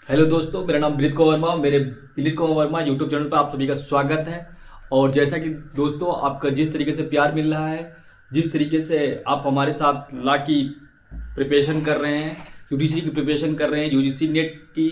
Hello दोस्तों, मेरा नाम विनीत कुमार वर्मा। मेरे विनीत कुमार वर्मा यूट्यूब चैनल पर आप सभी का स्वागत है। और जैसा कि दोस्तों आपका जिस तरीके से प्यार मिल रहा है, जिस तरीके से आप हमारे साथ लॉ की प्रिपरेशन कर रहे हैं, यूजीसी की प्रिपरेशन कर रहे हैं, यूजीसी नेट की,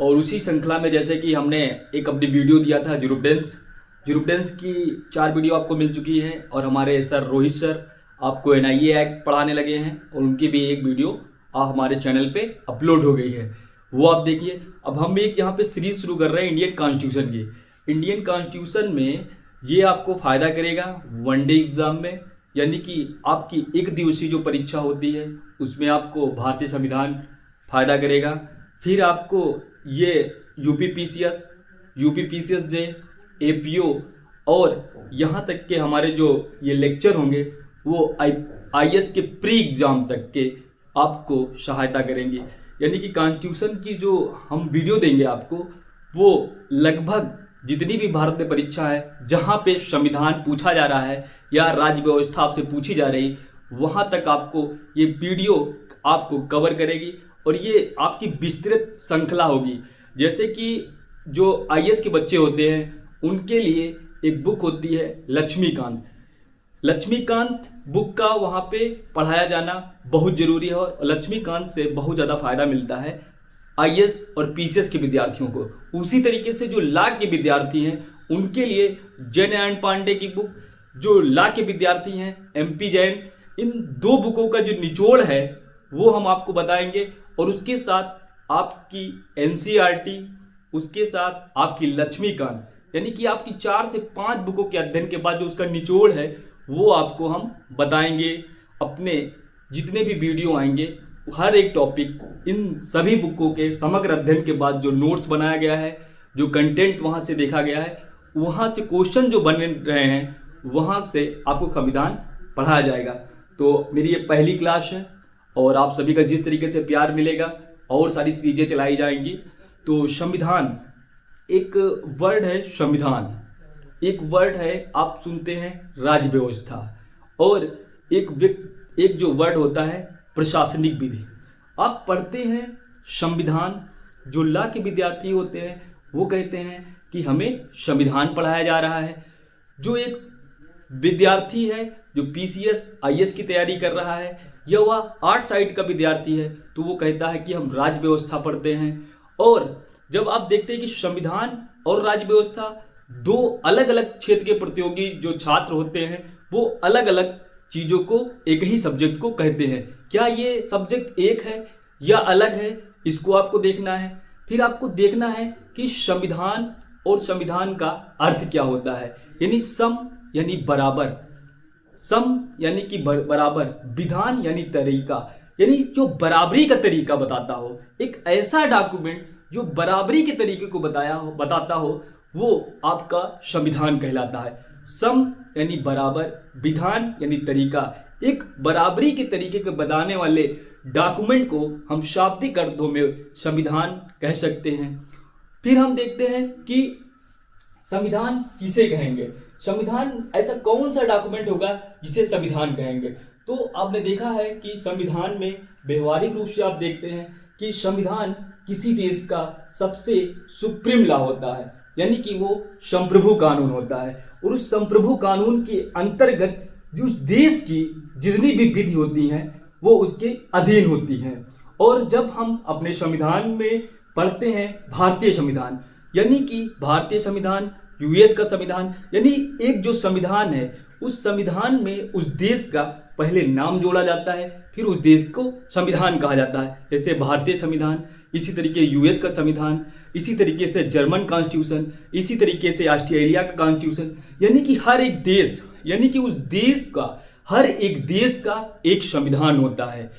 और उसी श्रृंखला में जैसे कि हमने एक अपनी वीडियो दिया था जुरुपडेंस की 4 वीडियो आपको मिल चुकी है। और हमारे सर रोहित सर आपको एनआईए एक्ट पढ़ाने लगे हैं और उनकी भी एक वीडियो हमारे चैनल पे अपलोड हो गई है, वो आप देखिए। अब हम एक यहाँ पे सीरीज शुरू कर रहे हैं इंडियन कॉन्स्टिट्यूशन की। इंडियन कॉन्स्टिट्यूशन में ये आपको फ़ायदा करेगा वनडे एग्जाम में, यानी कि आपकी एक दिवसीय जो परीक्षा होती है उसमें आपको भारतीय संविधान फ़ायदा करेगा। फिर आपको ये यूपी पीसीएस जे एपीओ और यहाँ तक के हमारे जो ये लेक्चर होंगे वो आईएएस के प्री एग्ज़ाम तक के आपको सहायता करेंगे। यानी कि कॉन्स्टिट्यूशन की जो हम वीडियो देंगे आपको, वो लगभग जितनी भी भारत में परीक्षा है जहाँ पे संविधान पूछा जा रहा है या राज्य व्यवस्था आपसे पूछी जा रही, वहाँ तक आपको ये वीडियो आपको कवर करेगी। और ये आपकी विस्तृत श्रृंखला होगी। जैसे कि जो आईएएस के बच्चे होते हैं उनके लिए एक बुक होती है लक्ष्मीकांत बुक का वहाँ पे पढ़ाया जाना बहुत ज़रूरी है। और लक्ष्मीकांत से बहुत ज़्यादा फायदा मिलता है आईएएस और पीसीएस के विद्यार्थियों को। उसी तरीके से जो लॉ के विद्यार्थी हैं उनके लिए जैन एंड पांडे की बुक, जो लॉ के विद्यार्थी हैं एमपी जैन, इन 2 बुकों का जो निचोड़ है वो हम आपको बताएंगे। और उसके साथ आपकी एनसीईआरटी, उसके साथ आपकी लक्ष्मीकांत, यानी कि आपकी 4 से 5 बुकों के अध्ययन के बाद जो उसका निचोड़ है वो आपको हम बताएंगे। अपने जितने भी वीडियो आएंगे हर एक टॉपिक, इन सभी बुकों के समग्र अध्ययन के बाद जो नोट्स बनाया गया है, जो कंटेंट वहाँ से देखा गया है, वहाँ से क्वेश्चन जो बन रहे हैं वहाँ से आपको संविधान पढ़ाया जाएगा। तो मेरी ये पहली क्लास है और आप सभी का जिस तरीके से प्यार मिलेगा और सारी सीरीजें चलाई जाएंगी। तो संविधान एक वर्ड है, संविधान एक वर्ड है, आप सुनते हैं राज्य व्यवस्था, और एक जो वर्ड होता है प्रशासनिक विधि। आप पढ़ते हैं संविधान, जो लॉ के विद्यार्थी होते हैं वो कहते हैं कि हमें संविधान पढ़ाया जा रहा है। जो एक विद्यार्थी है जो पीसीएस आईएएस की तैयारी कर रहा है या वह आर्ट साइड का विद्यार्थी है तो वो कहता है कि हम राज्य व्यवस्था पढ़ते हैं। और जब आप देखते हैं कि संविधान और राज्य व्यवस्था 2 अलग अलग क्षेत्र के प्रतियोगी जो छात्र होते हैं वो अलग अलग चीज़ों को एक ही सब्जेक्ट को कहते हैं। क्या ये सब्जेक्ट एक है या अलग है, इसको आपको देखना है। फिर आपको देखना है कि संविधान और संविधान का अर्थ क्या होता है। यानी सम यानी बराबर, सम यानी कि बराबर, विधान यानी तरीका, यानी जो बराबरी का तरीका बताता हो। एक ऐसा डॉक्यूमेंट जो बराबरी के तरीके को बताता हो वो आपका संविधान कहलाता है। सम यानी बराबर, विधान यानी तरीका। एक बराबरी के तरीके को बताने वाले डॉक्यूमेंट को हम शाब्दिक अर्थों में संविधान कह सकते हैं। फिर हम देखते हैं कि संविधान किसे कहेंगे। संविधान ऐसा कौन सा डॉक्यूमेंट होगा जिसे संविधान कहेंगे। तो आपने देखा है कि संविधान में व्यवहारिक रूप से आप देखते हैं कि संविधान किसी देश का सबसे सुप्रीम लॉ होता है, यानी कि वो संप्रभु कानून होता है। और उस संप्रभु कानून के अंतर्गत जो उस देश की जितनी भी विधि होती हैं वो उसके अधीन होती हैं। और जब हम अपने संविधान में पढ़ते हैं भारतीय संविधान, यानी कि भारतीय संविधान, यूएस का संविधान, यानी एक जो संविधान है उस संविधान में उस देश का पहले नाम जोड़ा जाता है, फिर उस देश को संविधान कहा जाता है। जैसे भारतीय संविधान, इसी तरीके यूएस का संविधान, इसी तरीके से जर्मन कॉन्स्टिट्यूशन, इसी तरीके से ऑस्ट्रेलिया का कॉन्स्टिट्यूशन। यानी कि हर एक देश, यानी कि उस देश का, हर एक देश का एक संविधान होता है।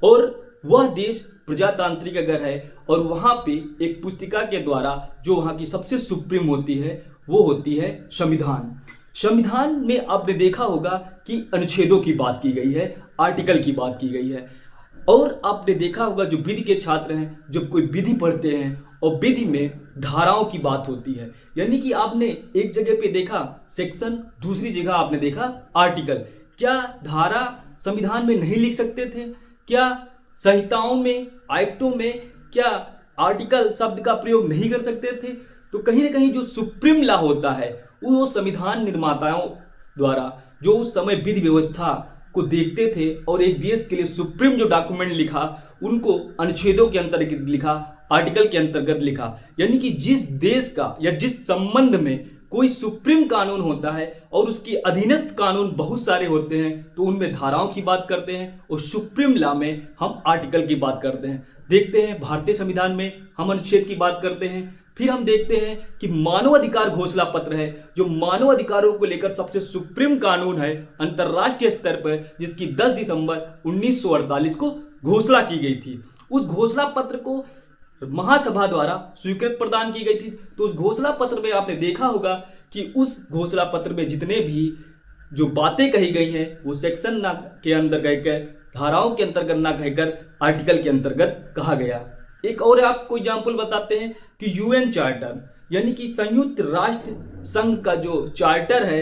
और वह देश प्रजातांत्रिक अगर है और वहाँ पे एक पुस्तिका के द्वारा जो वहाँ की सबसे सुप्रीम होती है वो होती है संविधान। संविधान में आपने देखा होगा कि अनुच्छेदों की बात की गई है, आर्टिकल की बात की गई है। और आपने देखा होगा जो विधि के छात्र हैं, जब कोई विधि पढ़ते हैं और विधि में धाराओं की बात होती है, यानी कि आपने एक जगह पे देखा सेक्शन, दूसरी जगह आपने देखा आर्टिकल। क्या धारा संविधान में नहीं लिख सकते थे? क्या संहिताओं में, एक्टों में क्या आर्टिकल शब्द का प्रयोग नहीं कर सकते थे। तो कहीं ना कहीं जो सुप्रीम लॉ होता है वो संविधान निर्माताओं द्वारा जो उस समय विधि व्यवस्था को देखते थे और एक देश के लिए सुप्रीम जो डॉक्यूमेंट लिखा उनको अनुच्छेदों के अंतर्गत लिखा, आर्टिकल के अंतर्गत लिखा। यानी कि जिस देश का या जिस संबंध में कोई सुप्रीम कानून होता है और उसके अधीनस्थ कानून बहुत सारे होते हैं तो उनमें धाराओं की बात करते हैं और सुप्रीम लॉ में हम आर्टिकल की बात करते हैं। देखते हैं भारतीय संविधान में हम अनुच्छेद की बात करते हैं। फिर हम देखते हैं कि मानवाधिकार घोषणा पत्र है जो मानव अधिकारों को लेकर सबसे सुप्रीम कानून है अंतर्राष्ट्रीय स्तर पर, जिसकी 10 दिसंबर 1948 को घोषणा की गई थी। उस घोषणा पत्र को महासभा द्वारा स्वीकृत प्रदान की गई थी। तो उस घोषणा पत्र में आपने देखा होगा कि उस घोषणा पत्र में जितने भी जो बातें कही गई हैं वो सेक्शन ना के अंदर कहकर, धाराओं के अंतर्गत ना कहकर आर्टिकल के अंतर्गत कहा गया। एक और आपको एग्जाम्पल बताते हैं कि यूएन चार्टर यानी कि संयुक्त राष्ट्र संघ का जो चार्टर है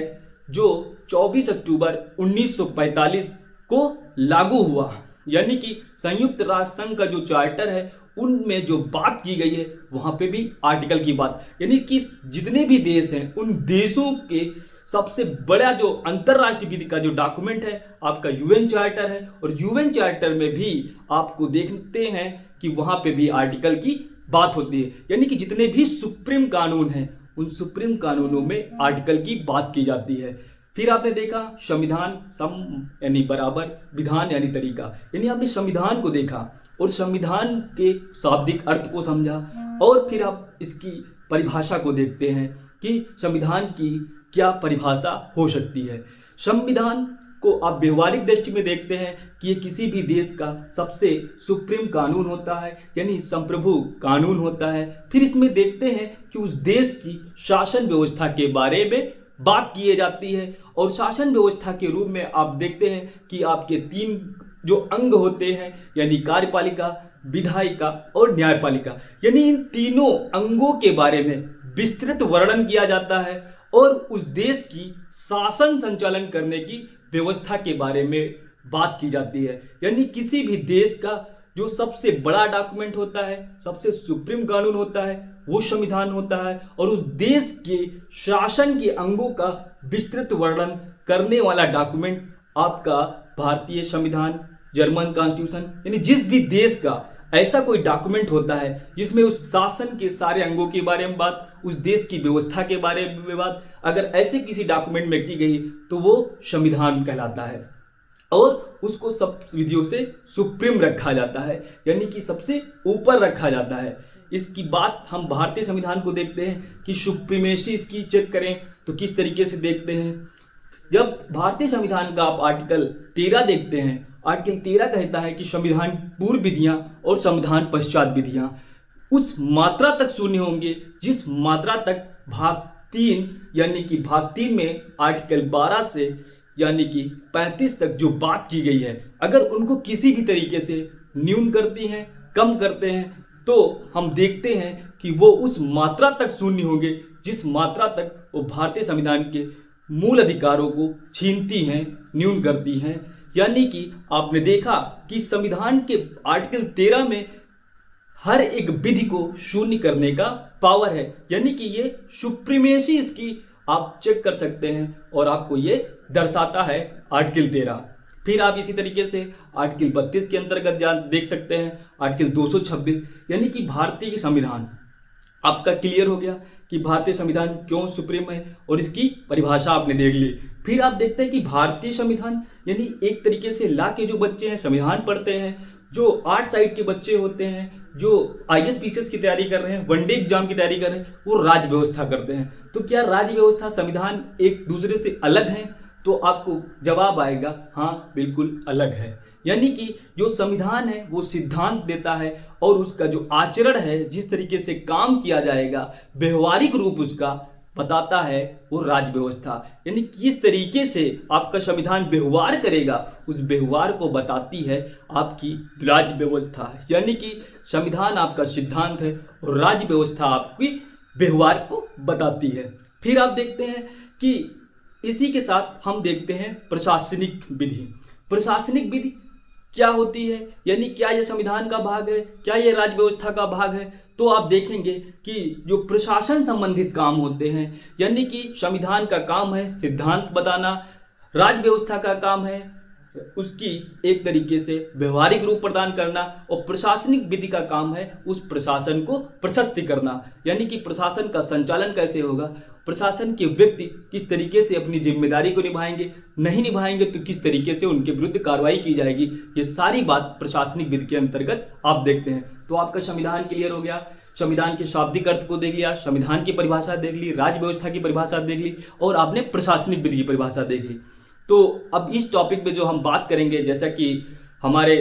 जो 24 अक्टूबर 1945 को लागू हुआ। यानी कि संयुक्त राष्ट्र संघ का जो चार्टर है उनमें जो बात की गई है वहां पे भी आर्टिकल की बात, यानी कि जितने भी देश हैं उन देशों के सबसे बड़ा जो अंतरराष्ट्रीय विधि का जो डॉक्यूमेंट है आपका यूएन चार्टर है। और यूएन चार्टर में भी आपको देखते हैं कि वहां पे भी आर्टिकल की बात होती है। यानी कि जितने भी सुप्रीम कानून हैं उन सुप्रीम कानूनों में आर्टिकल की बात की जाती है। फिर आपने देखा संविधान सम यानी बराबर, विधान यानी तरीका, यानी आपने संविधान को देखा और संविधान के शाब्दिक अर्थ को समझा और फिर आप इसकी परिभाषा को देखते हैं कि संविधान की क्या परिभाषा हो सकती है। संविधान को आप व्यवहारिक दृष्टि में देखते हैं कि ये किसी भी देश का सबसे सुप्रीम कानून होता है यानी संप्रभु कानून होता है। फिर इसमें देखते हैं कि उस देश की शासन व्यवस्था के बारे में बात की जाती है और शासन व्यवस्था के रूप में आप देखते हैं कि आपके 3 जो अंग होते हैं यानी कार्यपालिका, विधायिका और न्यायपालिका, यानी इन तीनों अंगों के बारे में विस्तृत वर्णन किया जाता है और उस देश की शासन संचालन करने की व्यवस्था के बारे में बात की जाती है। यानी किसी भी देश का जो सबसे बड़ा डॉक्यूमेंट होता है, सबसे सुप्रीम कानून होता है वो संविधान होता है और उस देश के शासन के अंगों का विस्तृत वर्णन करने वाला डॉक्यूमेंट आपका भारतीय संविधान, जर्मन कॉन्स्टिट्यूशन, यानी जिस भी देश का ऐसा कोई डॉक्यूमेंट होता है जिसमें उस शासन के सारे अंगों के बारे में बात, उस देश की व्यवस्था के बारे में बात अगर ऐसे किसी डॉक्यूमेंट में की गई तो वो संविधान कहलाता है और उसको सब विधियों से सुप्रीम रखा जाता है यानी कि सबसे ऊपर रखा जाता है। इसकी बात हम भारतीय संविधान को देखते हैं कि सुप्रीमेसी इसकी चेक करें तो किस तरीके से देखते हैं। जब भारतीय संविधान का आप आर्टिकल 13 देखते हैं, आर्टिकल 13 कहता है कि संविधान पूर्व विधियां और संविधान पश्चात विधियां उस मात्रा तक शून्य होंगे जिस मात्रा तक भाग 3 यानी कि भाग 3 में आर्टिकल 12 से यानी कि 35 तक जो बात की गई है अगर उनको किसी भी तरीके से न्यून करती हैं, कम करते हैं तो हम देखते हैं कि वो उस मात्रा तक शून्य होंगे जिस मात्रा तक वो भारतीय संविधान के मूल अधिकारों को छीनती हैं, न्यून करती हैं। यानी कि आपने देखा कि संविधान के आर्टिकल 13 में हर एक विधि को शून्य करने का पावर है, यानी कि ये सुप्रीमेसी इसकी आप चेक कर सकते हैं और आपको ये दर्शाता है आर्टिकल 13। फिर आप इसी तरीके से आर्टिकल 32 के अंतर्गत देख सकते हैं आर्टिकल 226 यानी कि भारतीय संविधान आपका क्लियर हो गया कि भारतीय संविधान क्यों सुप्रीम है और इसकी परिभाषा आपने देख ली। फिर आप देखते हैं कि भारतीय संविधान यानी एक तरीके से ला के जो बच्चे हैं संविधान पढ़ते हैं, जो 8 साइड के बच्चे होते हैं, जो IAS PCS की तैयारी कर रहे हैं, वनडे एग्जाम की तैयारी कर रहे हैं, वो राज्य व्यवस्था करते हैं। तो क्या राज्य व्यवस्था संविधान एक दूसरे से अलग है? तो आपको जवाब आएगा हाँ बिल्कुल अलग है। यानी कि जो संविधान है वो सिद्धांत देता है और उसका जो आचरण है जिस तरीके से काम किया जाएगा व्यवहारिक रूप उसका बताता है वो राज्य व्यवस्था, यानी किस तरीके से आपका संविधान व्यवहार करेगा उस व्यवहार को बताती है आपकी राज्य व्यवस्था। यानी कि संविधान आपका सिद्धांत है और राज्य व्यवस्था आपकी व्यवहार को बताती है। फिर आप देखते हैं कि इसी के साथ हम देखते हैं प्रशासनिक विधि। प्रशासनिक विधि क्या होती है, यानी क्या ये संविधान का भाग है, क्या ये राज्य व्यवस्था का भाग है? तो आप देखेंगे कि जो प्रशासन संबंधित काम होते हैं, यानी कि संविधान का काम है सिद्धांत बताना, राज्य व्यवस्था का काम है उसकी एक तरीके से व्यवहारिक रूप प्रदान करना, और प्रशासनिक विधि का काम है उस प्रशासन को प्रशस्ति करना, यानी कि प्रशासन का संचालन कैसे होगा, प्रशासन के व्यक्ति किस तरीके से अपनी जिम्मेदारी को निभाएंगे, नहीं निभाएंगे तो किस तरीके से उनके विरुद्ध कार्रवाई की जाएगी, ये सारी बात प्रशासनिक विधि के अंतर्गत आप देखते हैं। तो आपका संविधान क्लियर हो गया, संविधान के शाब्दिक अर्थ को देख लिया, संविधान की परिभाषा देख ली, राज्य व्यवस्था की परिभाषा देख ली, और आपने प्रशासनिक विधि की परिभाषा देख ली। तो अब इस टॉपिक पे जो हम बात करेंगे, जैसा कि हमारे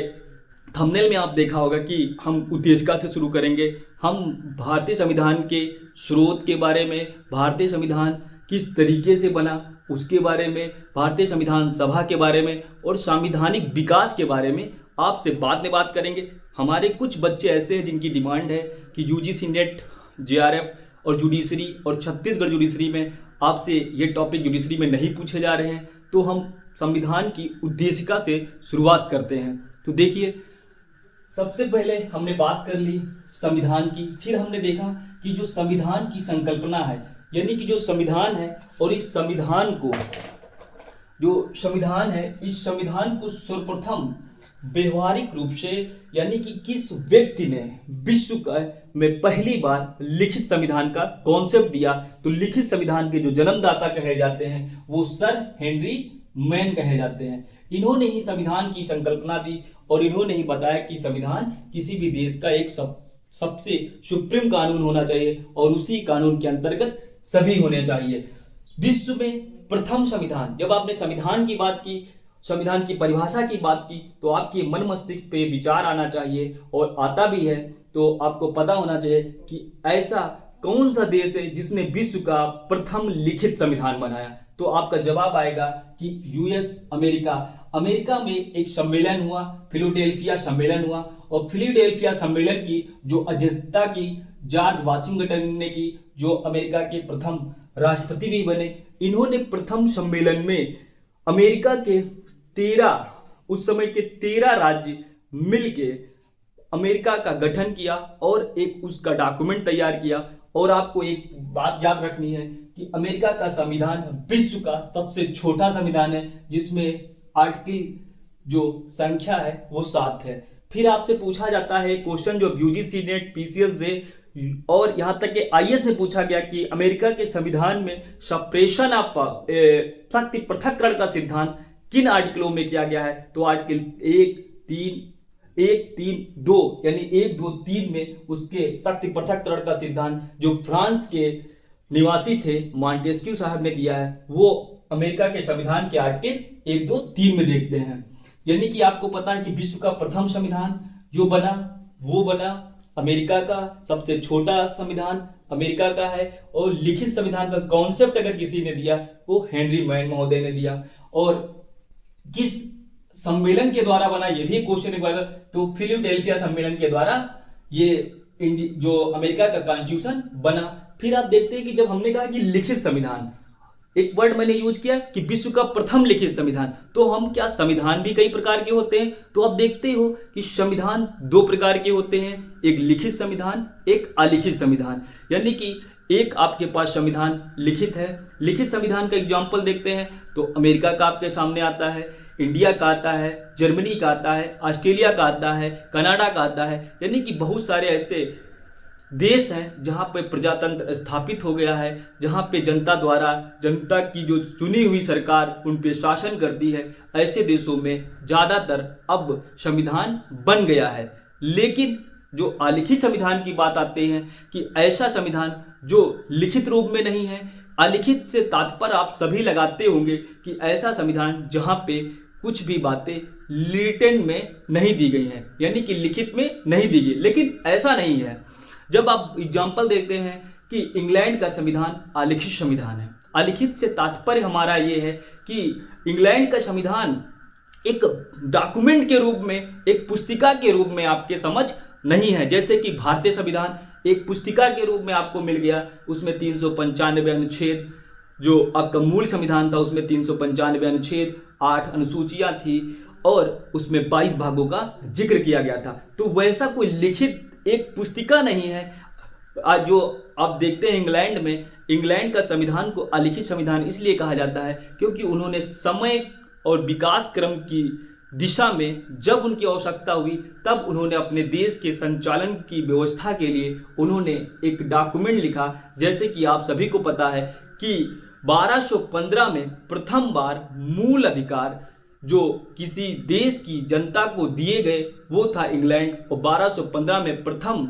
थंबनेल में आप देखा होगा कि हम उद्देशिका से शुरू करेंगे। हम भारतीय संविधान के स्रोत के बारे में, भारतीय संविधान किस तरीके से बना उसके बारे में, भारतीय संविधान सभा के बारे में और संवैधानिक विकास के बारे में आपसे बाद में बात करेंगे। हमारे कुछ बच्चे ऐसे हैं जिनकी डिमांड है कि यूजीसी नेट, जेआरएफ और जुडिशरी और छत्तीसगढ़ जुडिशरी में आपसे ये टॉपिक जुडिशरी में नहीं पूछे जा रहे हैं, तो हम संविधान की उद्देशिका से शुरुआत करते हैं। तो देखिए, सबसे पहले हमने बात कर ली संविधान की, फिर हमने देखा कि जो संविधान की संकल्पना है, यानी कि जो संविधान है और इस संविधान को, जो संविधान है इस संविधान को सर्वप्रथम व्यवहारिक रूप से, यानी कि किस व्यक्ति ने विश्व में पहली बार लिखित संविधान का कॉन्सेप्ट दिया, तो लिखित संविधान के जो जन्मदाता कहे जाते हैं वो सर हेनरी मैन कहे जाते हैं। इन्होंने ही संविधान की संकल्पना दी और इन्होंने ही बताया कि संविधान किसी भी देश का एक सबसे सुप्रीम कानून होना चाहिए और उसी कानून के अंतर्गत सभी होने चाहिए। विश्व में प्रथम संविधान, जब आपने संविधान की बात की, संविधान की परिभाषा की बात की, तो आपके मन मस्तिष्क पे विचार आना चाहिए और आता भी है। तो आपको पता होना चाहिए कि ऐसा कौन सा देश है जिसने विश्व का प्रथम लिखित संविधान बनाया, तो आपका जवाब आएगा कि यूएस, अमेरिका। अमेरिका में एक सम्मेलन हुआ, फिलाडेल्फिया सम्मेलन हुआ, और फिलाडेल्फिया सम्मेलन की जो अध्यक्षता की जॉर्ज वाशिंगटन ने की, जो अमेरिका के प्रथम राष्ट्रपति भी बने। इन्होंने प्रथम सम्मेलन में अमेरिका के 13, उस समय के 13 राज्य मिलके अमेरिका का गठन किया और एक उसका डॉक्यूमेंट तैयार किया। और आपको एक बात याद रखनी है कि अमेरिका का संविधान विश्व का सबसे छोटा संविधान है, जिसमें आर्टिकल जो संख्या है वो 7 है। फिर आपसे पूछा जाता है क्वेश्चन जो यूजीसी नेट, पीसीएस से और यहाँ तक कि आईएएस में पूछा गया कि अमेरिका के संविधान में सेपरेशन ऑफ शक्ति पृथक्करण का सिद्धांत किन आर्टिकलों में किया गया है, तो आर्टिकल 1, 3, 2 यानी 1, 2, 3 में उसके शक्ति पृथक्करण का सिद्धांत जो फ्रांस के निवासी थे मॉन्टेस्क्यू साहब ने दिया है, वो अमेरिका के संविधान के आर्टिकल 1, 2, 3 में देखते हैं। यानी कि आपको पता है कि विश्व का प्रथम संविधान जो बना वो बना अमेरिका का, सबसे छोटा संविधान अमेरिका का है, और लिखित संविधान का कॉन्सेप्ट अगर किसी ने दिया वो हेनरी मैन महोदय ने दिया। और किस सम्मेलन के द्वारा बना, ये भी क्वेश्चन एक बार, तो फिलाडेल्फिया सम्मेलन के द्वारा ये जो अमेरिका का कॉन्स्टिट्यूशन बना। फिर आप देखते हैं कि जब हमने कहा कि लिखित संविधान, एक वर्ड मैंने यूज किया कि विश्व का प्रथम लिखित संविधान, तो हम क्या संविधान भी कई प्रकार के होते हैं, तो आप देखते हो कि संविधान 2 प्रकार के होते हैं, एक लिखित संविधान, एक अलिखित संविधान। यानी कि एक आपके पास संविधान लिखित है, लिखित संविधान का एग्जाम्पल देखते हैं तो अमेरिका का आपके सामने आता है, इंडिया का आता है, जर्मनी का आता है, ऑस्ट्रेलिया का आता है, कनाडा का आता है। यानी कि बहुत सारे ऐसे देश हैं जहाँ पे प्रजातंत्र स्थापित हो गया है, जहाँ पे जनता द्वारा, जनता की जो चुनी हुई सरकार उन पे शासन करती है। ऐसे देशों में ज़्यादातर अब संविधान बन गया है। लेकिन जो अलिखित संविधान की बात आते हैं कि ऐसा संविधान जो लिखित रूप में नहीं है, अलिखित से तात्पर्य आप सभी लगाते होंगे कि ऐसा संविधान जहाँ पे कुछ भी बातें रिटन में नहीं दी गई हैं, यानी कि लिखित में नहीं दी गई। लेकिन ऐसा नहीं है। जब आप एग्जाम्पल देखते हैं कि इंग्लैंड का संविधान अलिखित संविधान है। अलिखित से तात्पर्य हमारा ये है कि इंग्लैंड का संविधान एक डॉक्यूमेंट के रूप में, एक पुस्तिका के रूप में आपके समझ नहीं है। जैसे कि भारतीय संविधान एक पुस्तिका के रूप में आपको मिल गया, उसमें 395 अनुच्छेद, जो आपका मूल संविधान था उसमें 395 अनुच्छेद, 8 अनुसूचियाँ थी और उसमें 22 भागों का जिक्र किया गया था। तो वैसा कोई लिखित एक पुस्तिका नहीं है। आज जो आप देखते हैं इंग्लैंड में, इंग्लैंड का संविधान को अलिखित संविधान इसलिए कहा जाता है क्योंकि उन्होंने समय और विकास क्रम की दिशा में जब उनकी आवश्यकता हुई तब उन्होंने अपने देश के संचालन की व्यवस्था के लिए उन्होंने एक डॉक्यूमेंट लिखा। जैसे कि आप सभी को पता है कि 1215 में प्रथम बार मूल अधिकार जो किसी देश की जनता को दिए गए वो था इंग्लैंड, और 1215 में प्रथम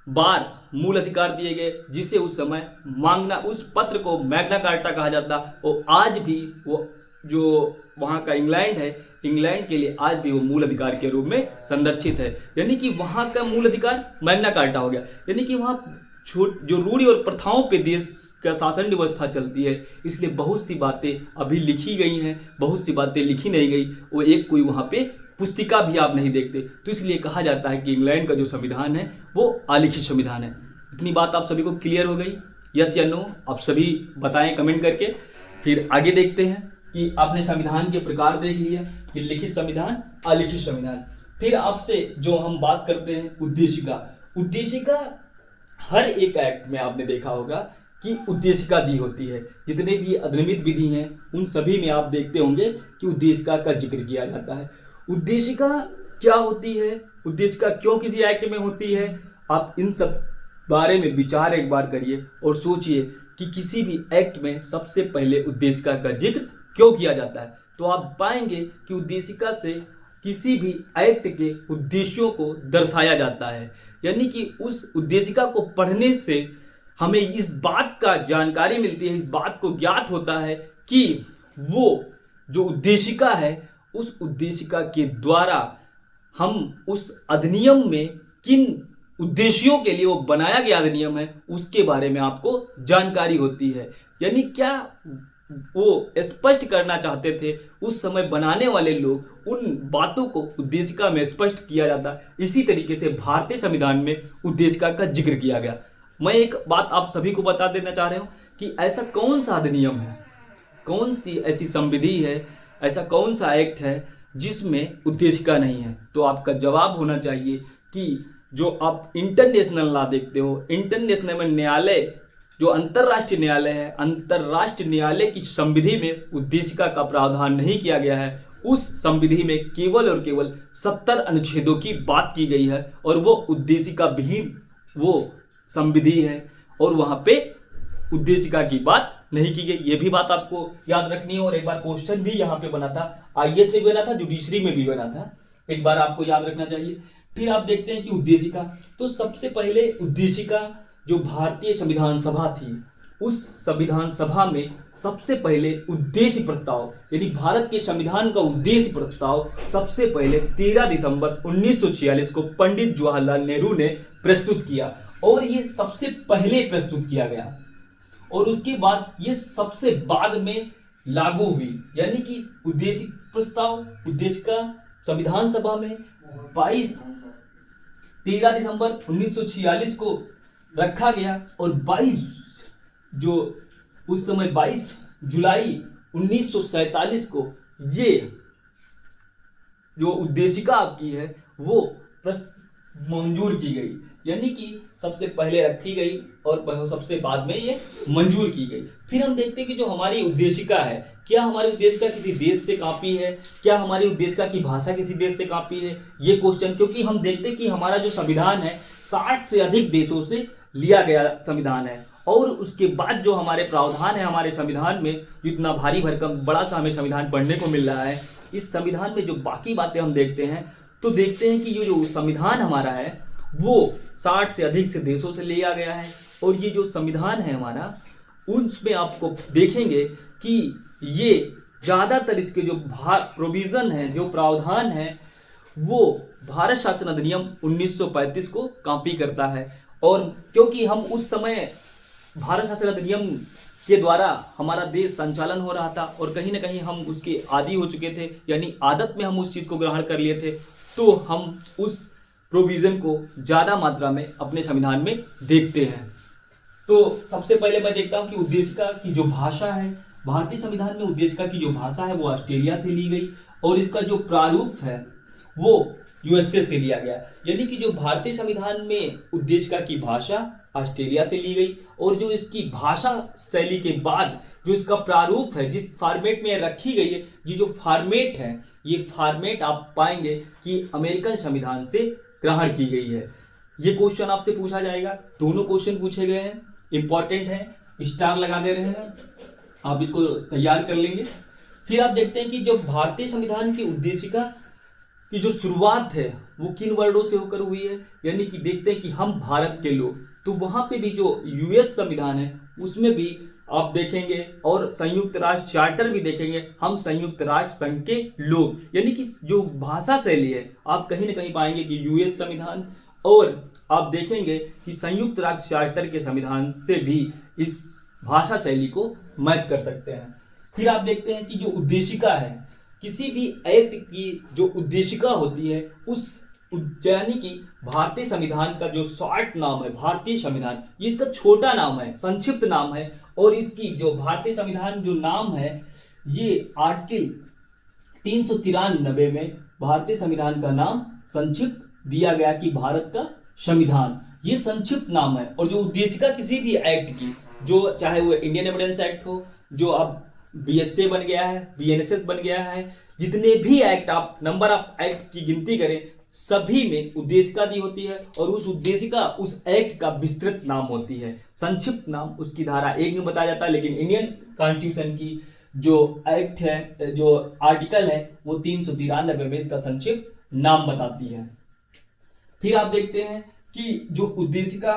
बार मूल अधिकार दिए गए जिसे उस समय मांगना, उस पत्र को मैग्ना कार्टा कहा जाता। और आज भी वो जो वहाँ का इंग्लैंड है, इंग्लैंड के लिए आज भी वो मूल अधिकार के रूप में संरक्षित है। यानी कि वहाँ का मूल अधिकार मैग्ना कार्टा हो गया। यानी कि वहाँ जो रूढ़ि और प्रथाओं पे देश का शासन व्यवस्था चलती है, इसलिए बहुत सी बातें अभी लिखी गई हैं, बहुत सी बातें लिखी नहीं गई, वो एक कोई वहाँ पे पुस्तिका भी आप नहीं देखते। तो इसलिए कहा जाता है कि इंग्लैंड का जो संविधान है वो अलिखित संविधान है। इतनी बात आप सभी को क्लियर हो गई? यस या नो आप सभी बताएं कमेंट करके। फिर आगे देखते हैं कि आपने संविधान के प्रकार देख लिया कि लिखित संविधान, अलिखित संविधान। फिर आपसे जो हम बात करते हैं उद्देशिका। उद्देशिका हर एक एक्ट में आपने देखा होगा कि उद्देशिका दी होती है। जितने भी अधिनियमित विधि हैं उन सभी में आप देखते होंगे कि उद्देशिका का जिक्र किया जाता है। उद्देशिका क्या होती है, उद्देशिका क्यों किसी एक्ट में होती है, आप इन सब बारे में विचार एक बार करिए और सोचिए कि किसी भी एक्ट में सबसे पहले उद्देशिका का जिक्र क्यों किया जाता है। तो आप पाएंगे कि उद्देशिका से किसी भी एक्ट के उद्देश्यों को दर्शाया जाता है। यानी कि उस उद्देशिका को पढ़ने से हमें इस बात का जानकारी मिलती है, इस बात को ज्ञात होता है कि वो जो उद्देशिका है उस उद्देशिका के द्वारा हम उस अधिनियम में किन उद्देश्यों के लिए वो बनाया गया अधिनियम है उसके बारे में आपको जानकारी होती है। यानी क्या वो स्पष्ट करना चाहते थे उस समय बनाने वाले लोग, उन बातों को उद्देशिका में स्पष्ट किया जाता। इसी तरीके से भारतीय संविधान में उद्देशिका का जिक्र किया गया। मैं एक बात आप सभी को बता देना चाह रहा हूँ कि ऐसा कौन सा अधिनियम है, कौन सी ऐसी संविधि है, ऐसा कौन सा एक्ट है जिसमें उद्देशिका नहीं है। तो आपका जवाब होना चाहिए कि जो आप इंटरनेशनल लॉ देखते हो, इंटरनेशनल में न्यायालय जो अंतर्राष्ट्रीय न्यायालय है, अंतर्राष्ट्रीय न्यायालय की संविधि में उद्देशिका का प्रावधान नहीं किया गया है। उस संविधि में केवल और केवल 70 अनुच्छेदों की बात की गई है और वो उद्देशिका विहीन वो संविधि है और वहाँ पे उद्देशिका की बात नहीं की गई। ये भी बात आपको याद रखनी है। और एक बार क्वेश्चन भी यहाँ पे बना था, IAS में भी बना था, जुडिशरी में भी बना था, एक बार आपको याद रखना चाहिए। फिर आप देखते हैं कि उद्देशिका, तो सबसे पहले उद्देशिका जो भारतीय संविधान सभा थी, उस संविधान सभा में सबसे पहले उद्देश्य प्रस्ताव यानी भारत के संविधान का उद्देश्य प्रस्ताव सबसे पहले 13 दिसंबर 1946 को पंडित जवाहरलाल नेहरू ने प्रस्तुत किया और ये सबसे पहले प्रस्तुत किया गया और उसके बाद ये सबसे बाद में लागू हुई। यानी कि उद्देश्य प्रस्ताव, उद्देशिका संविधान सभा में 13 दिसंबर 1946 को रखा गया और 22 जो उस समय 22 जुलाई 1947 को ये जो उद्देशिका आपकी है वो मंजूर की गई। यानी कि सबसे पहले रखी गई और सबसे बाद में ये मंजूर की गई। फिर हम देखते हैं कि जो हमारी उद्देशिका है, क्या हमारी उद्देशिका किसी देश से कॉपी है, क्या हमारी उद्देशिका की भाषा किसी देश से कॉपी है, ये क्वेश्चन, क्योंकि हम देखते हैं कि हमारा जो संविधान है 60 से अधिक देशों से लिया गया संविधान है और उसके बाद जो हमारे प्रावधान है हमारे संविधान में, जितना भारी भरकम बड़ा सा हमें संविधान पढ़ने को मिल रहा है, इस संविधान में जो बाकी बातें हम देखते हैं तो देखते हैं कि ये जो संविधान हमारा है वो 60 से अधिक से देशों से लिया गया है। और ये जो संविधान है हमारा, उसमें आपको देखेंगे कि ये ज़्यादातर इसके जो प्रोविज़न है, जो प्रावधान है, वो भारत शासन अधिनियम 1935 को कॉपी करता है। और क्योंकि हम उस समय भारत शासन अधिनियम के द्वारा हमारा देश संचालन हो रहा था और कहीं ना कहीं हम उसके आदी हो चुके थे, यानी आदत में हम उस चीज़ को ग्रहण कर लिए थे, तो हम उस प्रोविज़न को ज़्यादा मात्रा में अपने संविधान में देखते हैं। तो सबसे पहले मैं देखता हूँ कि उद्देशिका की जो भाषा है, भारतीय संविधान में उद्देशिका की जो भाषा है वो ऑस्ट्रेलिया से ली गई और इसका जो प्रारूप है वो USA से लिया गया। यानी कि जो भारतीय संविधान में उद्देशिका की भाषा ऑस्ट्रेलिया से ली गई, और जो इसकी भाषा शैली के बाद जो इसका प्रारूप है, जिस फॉर्मेट में रखी गई है, ये जो फॉर्मेट है, ये फॉर्मेट आप पाएंगे कि अमेरिकन संविधान से ग्रहण की गई है। ये क्वेश्चन आपसे पूछा जाएगा, दोनों क्वेश्चन पूछे गए हैं, इंपॉर्टेंट है, स्टार लगा दे रहे हैं, आप इसको तैयार कर लेंगे। फिर आप देखते हैं कि जो भारतीय संविधान की उद्देशिका की जो शुरुआत है वो किन वर्डों से होकर हुई है, यानी कि देखते हैं कि हम भारत के लोग, तो वहाँ पे भी जो यूएस संविधान है उसमें भी आप देखेंगे, और संयुक्त राष्ट्र चार्टर भी देखेंगे, हम संयुक्त राष्ट्र संघ के लोग, यानी कि जो भाषा शैली है आप कहीं ना कहीं पाएंगे कि यूएस संविधान, और आप देखेंगे कि संयुक्त राष्ट्र चार्टर के संविधान से भी इस भाषा शैली को मैच कर सकते हैं। फिर आप देखते हैं कि जो उद्देशिका है, किसी भी एक्ट की जो उद्देशिका होती है उस, यानी कि भारतीय संविधान का जो शॉर्ट नाम है भारतीय संविधान, ये इसका छोटा नाम है, संक्षिप्त नाम है, और इसकी जो भारतीय संविधान जो नाम है ये आर्टिकल 393 में भारतीय संविधान का नाम संक्षिप्त दिया गया कि भारत का संविधान, ये संक्षिप्त नाम है। और जो उद्देशिका किसी भी एक्ट की, जो चाहे वो इंडियन एविडेंस एक्ट हो, जो अब बीएसए बन गया है, बीएनएसएस बन गया है, जितने भी एक्ट आप नंबर ऑफ एक्ट की गिनती करें सभी में उद्देशिका दी होती है, और उस उद्देशिका उस एक्ट का विस्तृत नाम होती है, संक्षिप्त नाम उसकी धारा 1 में बताया जाता है। लेकिन इंडियन कॉन्स्टिट्यूशन की जो एक्ट है, जो आर्टिकल है, वो 393 में इसका संक्षिप्त नाम बताती है। फिर आप देखते हैं कि जो उद्देशिका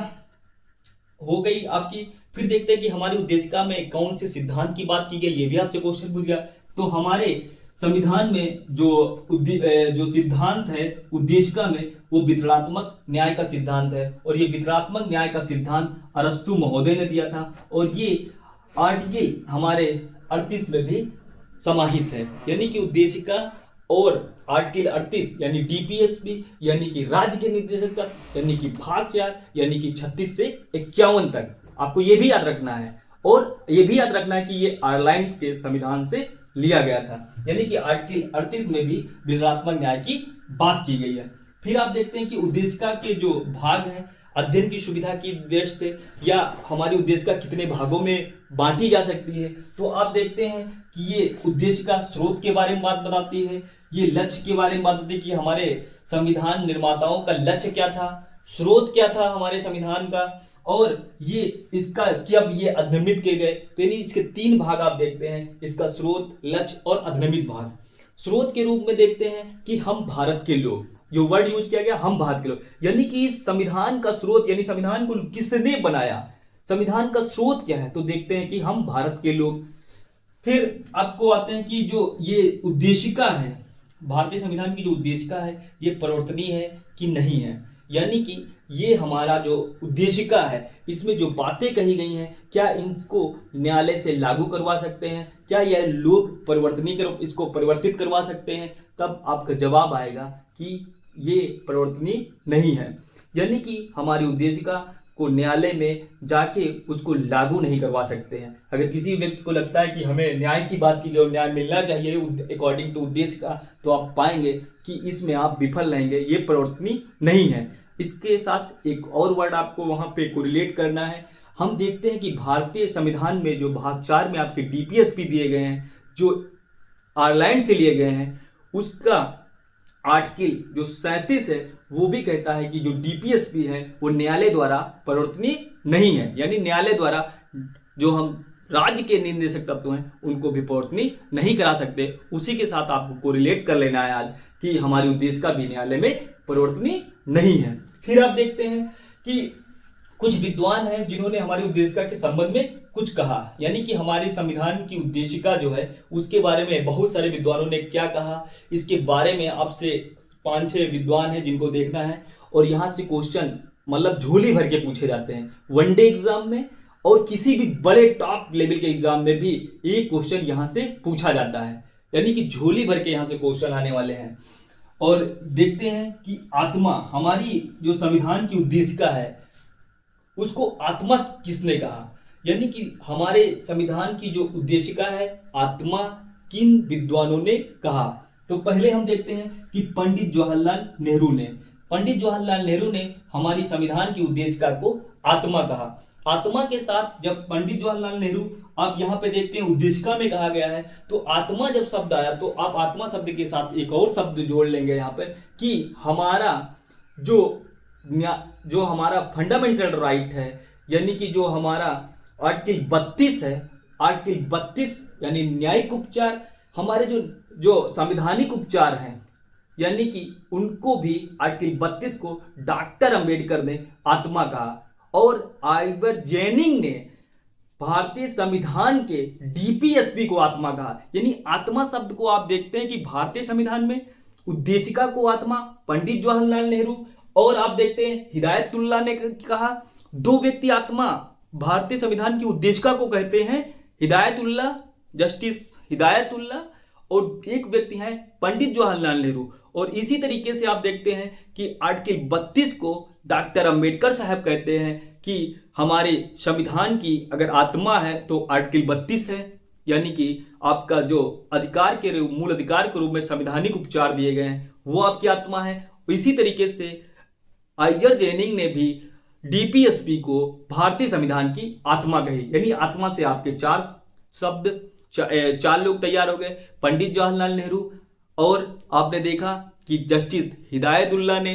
हो गई आपकी, फिर देखते हैं कि हमारी उद्देशिका में कौन से सिद्धांत की बात की गई, ये भी आपसे क्वेश्चन पूछ गया। तो हमारे संविधान में जो सिद्धांत है उद्देशिका में, वो वितरणात्मक न्याय का सिद्धांत है, और ये वितरणात्मक न्याय का सिद्धांत अरस्तु महोदय ने दिया था, और ये आर्टिकल हमारे 38 में भी समाहित है। यानी कि उद्देशिका और आर्टिकल 38 यानी डीपीएसपी यानी कि राज्य के निर्देशक तक, यानी कि भाग 4 यानी कि 36 से 51 तक, आपको ये भी याद रखना है। और ये भी याद रखना है कि ये आयरलैंड के संविधान से लिया गया था, यानी कि आर्टिकल 38 में भी वितरणात्मक न्याय की बात की गई है। फिर आप देखते हैं कि उद्देशिका के जो भाग हैं, अध्ययन की सुविधा की दृष्टि से, या हमारी उद्देशिका कितने भागों में बांटी जा सकती है, तो आप देखते हैं कि ये उद्देशिका स्रोत के बारे में बात बताती है, ये लक्ष्य के बारे में बात बताती है कि हमारे संविधान निर्माताओं का लक्ष्य क्या था, स्रोत क्या था हमारे संविधान का, और ये इसका जब ये अधिनियमित किए गए, तो यानी इसके 3 भाग आप देखते हैं, इसका स्रोत, लक्ष्य और अधिनियमित भाग। स्रोत के रूप में देखते हैं कि हम भारत के लोग, जो वर्ड यूज किया गया हम भारत के लोग, यानी कि इस संविधान का स्रोत, यानी संविधान को किसने बनाया, संविधान का स्रोत क्या है, तो देखते हैं कि हम भारत के लोग। फिर आपको आते हैं कि जो ये उद्देशिका है, भारतीय संविधान की जो उद्देशिका है, ये परिवर्तनीय है कि नहीं है, यानी कि ये हमारा जो उद्देशिका है इसमें जो बातें कही गई हैं, क्या इनको न्यायालय से लागू करवा सकते हैं, क्या यह लोग इसको परिवर्तित करवा सकते हैं, तब आपका जवाब आएगा कि ये परिवर्तनीय नहीं है। यानी कि हमारी उद्देशिका को न्यायालय में जाके उसको लागू नहीं करवा सकते हैं। अगर किसी व्यक्ति को लगता है कि हमें न्याय की बात की गई और न्याय मिलना चाहिए अकॉर्डिंग टू उद्देशिका, तो आप पाएंगे कि इसमें आप विफल रहेंगे, ये परिवर्तनीय नहीं है। इसके साथ एक और वर्ड आपको वहाँ पे कोरिलेट करना है। हम देखते हैं कि भारतीय संविधान में जो भाग 4 में आपके डीपीएसपी दिए गए हैं, जो आयरलैंड से लिए गए हैं, उसका आर्टिकल जो 37 है वो भी कहता है कि जो डीपीएसपी है वो न्यायालय द्वारा परिवर्तनीय नहीं है, यानी न्यायालय द्वारा जो हम राज्य के निर्देशक तत्व हैं उनको भी परिवर्तनीय नहीं करा सकते। उसी के साथ आपको कोरिलेट कर लेना है आज कि हमारी उद्देशिका भी न्यायालय में परिवर्तनीय नहीं है। फिर आप देखते हैं कि कुछ विद्वान हैं जिन्होंने हमारी उद्देशिका के संबंध में कुछ कहा, यानी कि हमारे संविधान की उद्देशिका जो है उसके बारे में बहुत सारे विद्वानों ने क्या कहा, इसके बारे में आपसे 5-6 विद्वान हैं जिनको देखना है। और यहाँ से क्वेश्चन मतलब झोली भर के पूछे जाते हैं वनडे एग्जाम में, और किसी भी बड़े टॉप लेवल के एग्जाम में भी एक क्वेश्चन यहाँ से पूछा जाता है, यानी कि झोली भर के यहाँ से क्वेश्चन आने वाले हैं। और देखते हैं कि आत्मा, हमारी जो संविधान की उद्देशिका है उसको आत्मा किसने कहा, यानी कि हमारे संविधान की जो उद्देशिका है आत्मा किन विद्वानों ने कहा। तो पहले हम देखते हैं कि पंडित जवाहरलाल नेहरू ने हमारी संविधान की उद्देशिका को आत्मा कहा। आत्मा के साथ जब पंडित जवाहरलाल नेहरू आप यहाँ पे देखते हैं उद्देशिका में कहा गया है, तो आत्मा जब शब्द आया तो आप आत्मा शब्द के साथ एक और शब्द जोड़ लेंगे यहाँ पर कि हमारा जो हमारा फंडामेंटल राइट है, यानी कि जो हमारा आर्टिकल 32 है, आर्टिकल 32 यानी न्यायिक उपचार, हमारे जो संवैधानिक उपचार हैं, यानी कि उनको भी आर्टिकल 32 को डॉक्टर अंबेडकर ने आत्मा कहा। और आइवर जेनिंग ने भारतीय संविधान के डीपीएसपी को आत्मा कहा। यानी आत्मा शब्द को आप देखते हैं कि भारतीय संविधान में उद्देशिका को आत्मा पंडित जवाहरलाल नेहरू, और आप देखते हैं हिदायतुल्लाह ने कहा। दो व्यक्ति आत्मा भारतीय संविधान की उद्देशिका को कहते हैं, हिदायतुल्लाह, जस्टिस हिदायतुल्लाह, और एक व्यक्ति हैं पंडित जवाहरलाल नेहरू। और इसी तरीके से आप देखते हैं कि आर्टिकल 32 को डॉक्टर अंबेडकर साहब कहते हैं कि हमारे संविधान की अगर आत्मा है तो आर्टिकल 32 है, यानी कि आपका जो अधिकार के मूल अधिकार के रूप में संवैधानिक उपचार दिए गए हैं वो आपकी आत्मा है। इसी तरीके से आइजर जेनिंग ने भी डीपीएसपी को भारतीय संविधान की आत्मा कही। यानी आत्मा से आपके चार शब्द, चार लोग तैयार हो गए, पंडित जवाहरलाल नेहरू, और आपने देखा कि जस्टिस हिदायतुल्लाह ने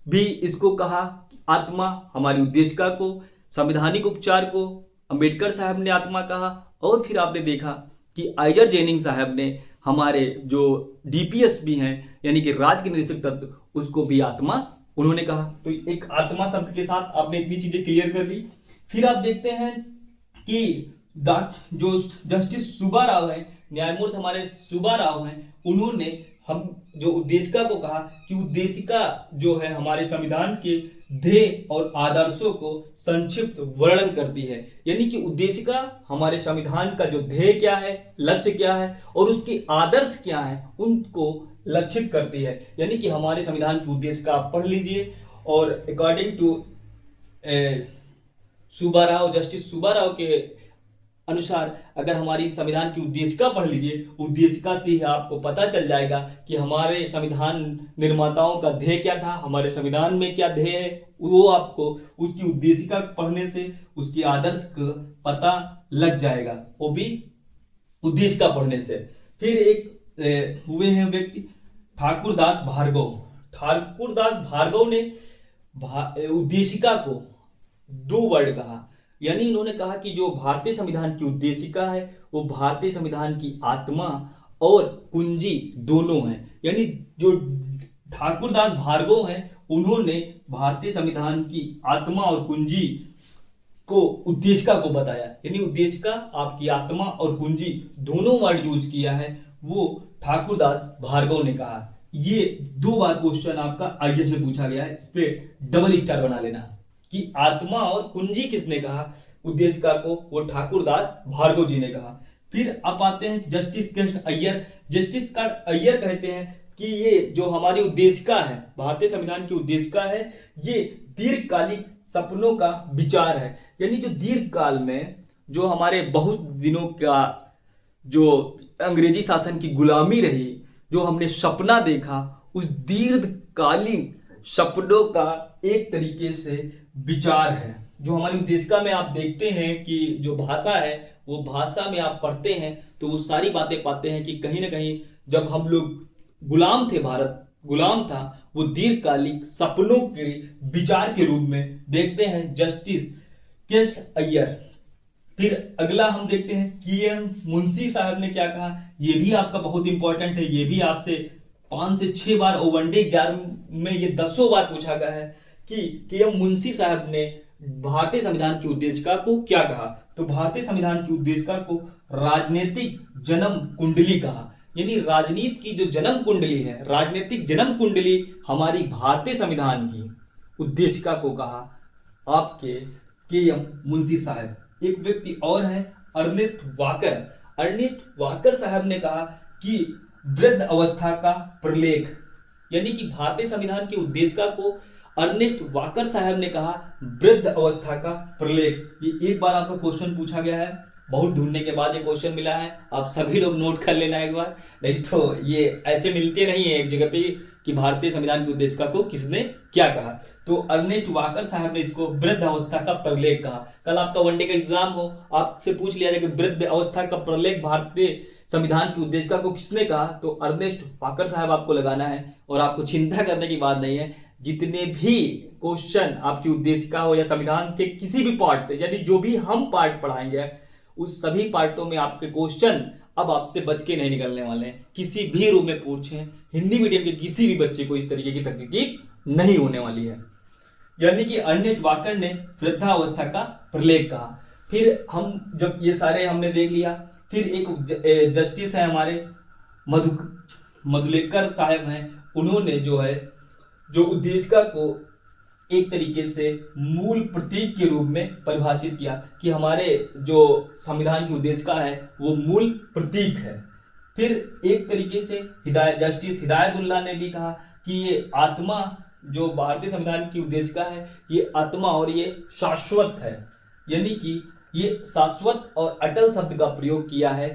भी इसको कहा आत्मा, हमारी उद्देशिका को, संवैधानिक उपचार को अंबेडकर साहब ने आत्मा कहा, और फिर आपने देखा कि आइजर जेनिंग साहब ने हमारे जो डीपीएसपी हैं यानी कि राज्य के निदेशक तत्व, उसको भी आत्मा उन्होंने कहा। तो एक आत्मा शब्द के साथ आपने इतनी चीजें क्लियर कर ली। फिर आप देखते हैं कि जो जस्टिस सुब्बा राव है, न्यायमूर्ति हमारे सुब्बा राव हैं, उन्होंने हम जो उद्देशिका को कहा कि उद्देशिका जो है हमारे संविधान के ध्येय और आदर्शों को संक्षिप्त वर्णन करती है। यानी कि उद्देशिका हमारे संविधान का जो ध्येय क्या है, लक्ष्य क्या है और उसके आदर्श क्या है, उनको लक्षित करती है। यानी कि हमारे संविधान की उद्देशिका आप पढ़ लीजिए, और according to Subba Rao, justice Subba Rao के अनुसार अगर हमारी संविधान की उद्देशिका पढ़ लीजिए, उद्देशिका से ही आपको पता चल जाएगा कि हमारे संविधान निर्माताओं का ध्येय क्या था, हमारे संविधान में क्या ध्येय है, वो आपको उसकी उद्देशिका पढ़ने से उसकी आदर्श का पता लग जाएगा, वो भी उद्देशिका पढ़ने से। फिर एक हुए हैं व्यक्ति ठाकुरदास भार्गव। ठाकुरदास भार्गव ने उद्देशिका को दो वर्ड कहा, यानी इन्होंने कहा कि जो भारतीय संविधान की उद्देशिका है वो भारतीय संविधान की आत्मा और कुंजी दोनों हैं। यानी जो ठाकुरदास भार्गव हैं उन्होंने भारतीय संविधान की आत्मा और कुंजी को उद्देशिका को बताया। यानी उद्देशिका आपकी आत्मा और कुंजी दोनों वर्ड यूज किया है, वो ठाकुरदास भार्गव ने कहा। ये दो बार क्वेश्चन आपका आईएएस में पूछा गया है, इस पे डबल स्टार बना लेना कि आत्मा और कुंजी किसने कहा उद्देशिका को, वो ठाकुरदास भार्गव जी ने कहा। फिर आप आते हैं जस्टिस कृष्ण अय्यर। जस्टिस अय्यर कहते हैं कि ये जो हमारी उद्देशिका है, भारतीय संविधान की उद्देशिका है, ये दीर्घकालिक सपनों का विचार है। यानी जो दीर्घकाल में जो हमारे बहुत दिनों का जो अंग्रेजी शासन की गुलामी रही, जो हमने सपना देखा, उस दीर्घकालीन सपनों का एक तरीके से विचार है। जो हमारी उद्देशिका में आप देखते हैं कि जो भाषा है, वो भाषा में आप पढ़ते हैं तो वो सारी बातें पाते हैं कि कहीं ना कहीं जब हम लोग गुलाम थे, भारत गुलाम था, वो दीर्घकालिक सपनों के विचार के रूप में देखते हैं जस्टिस कृष्ण अय्यर। फिर अगला हम देखते हैं के.एम. मुंशी साहब ने क्या कहा। ये भी आपका बहुत इंपॉर्टेंट है, ये भी आपसे 5 से 6 बार और वनडे एग्जाम में ये 10 बार पूछा गया है कि के.एम. मुंशी साहब ने भारतीय संविधान की उद्देशिका को क्या कहा। तो भारतीय संविधान की उद्देशिका को राजनीतिक जन्म कुंडली कहा। यानी राजनीति की जो जन्म कुंडली है, राजनीतिक जन्म कुंडली हमारी भारतीय संविधान की उद्देशिका को कहा आपके के.एम. मुंशी साहब। एक व्यक्ति और है अर्नेस्ट वाकर। अर्नेस्ट वाकर साहब ने कहा कि वृद्ध अवस्था का प्रलेख, यानी कि भारतीय संविधान की उद्देशिका को अर्नेस्ट वाकर साहब ने कहा वृद्ध अवस्था का प्रलेख। ये एक बार आपका क्वेश्चन पूछा गया है, बहुत ढूंढने के बाद ये क्वेश्चन मिला है, आप सभी लोग नोट कर लेना एक बार, नहीं तो ये ऐसे मिलते नहीं है एक जगह पे, कि भारतीय संविधान की उद्देशिका को किसने क्या कहा। तो अर्नेस्ट वाकर साहब ने इसको वृद्ध अवस्था का प्रलेख कहा। कल आपका वनडे का एग्जाम हो, आपसे पूछ लिया जाए कि वृद्ध अवस्था का प्रलेख भारतीय संविधान की उद्देशिका को किसने कहा, तो अर्नेस्ट वाकर साहब आपको लगाना है। और आपको चिंता करने की बात नहीं है, जितने भी क्वेश्चन आपकी उद्देशिका हो या संविधान के किसी भी पार्ट से, यानी जो भी हम पार्ट पढ़ाएंगे उस सभी पार्टों में आपके क्वेश्चन अब आपसे बच के नहीं निकलने वाले हैं। किसी भी रूप में पूछें, हिंदी मीडियम के किसी भी बच्चे को इस तरीके की तकलीफ नहीं होने वाली है। यानी कि अर्नेस्ट वाकर ने वृद्धावस्था का प्रलेख कहा। फिर हम जब ये सारे हमने देख लिया, फिर एक जस्टिस है हमारे मधुलिकर साहब हैं, उन्होंने जो है जो उद्देशिका को एक तरीके से मूल प्रतीक के रूप में परिभाषित किया कि हमारे जो संविधान की उद्देशिका है वो मूल प्रतीक है। फिर एक तरीके से जस्टिस हिदायतुल्लाह ने भी कहा कि ये आत्मा, जो भारतीय संविधान की उद्देशिका है, ये आत्मा और ये शाश्वत है। यानी कि ये शाश्वत और अटल शब्द का प्रयोग किया है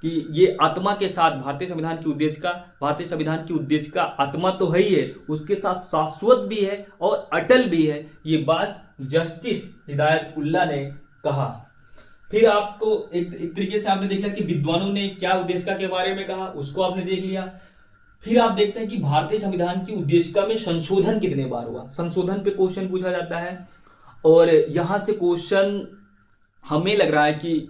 कि ये आत्मा के साथ भारतीय संविधान की उद्देशिका आत्मा तो है ही है, उसके साथ शाश्वत भी है और अटल भी है। ये बात जस्टिस हिदायतुल्लाह ने कहा। फिर आपको एक तरीके से आपने देखा कि विद्वानों ने क्या उद्देशिका के बारे में कहा, उसको आपने देख लिया। फिर आप देखते हैं कि भारतीय संविधान की उद्देशिका में संशोधन कितने बार हुआ। संशोधन पे क्वेश्चन पूछा जाता है और यहां से क्वेश्चन हमें लग रहा है कि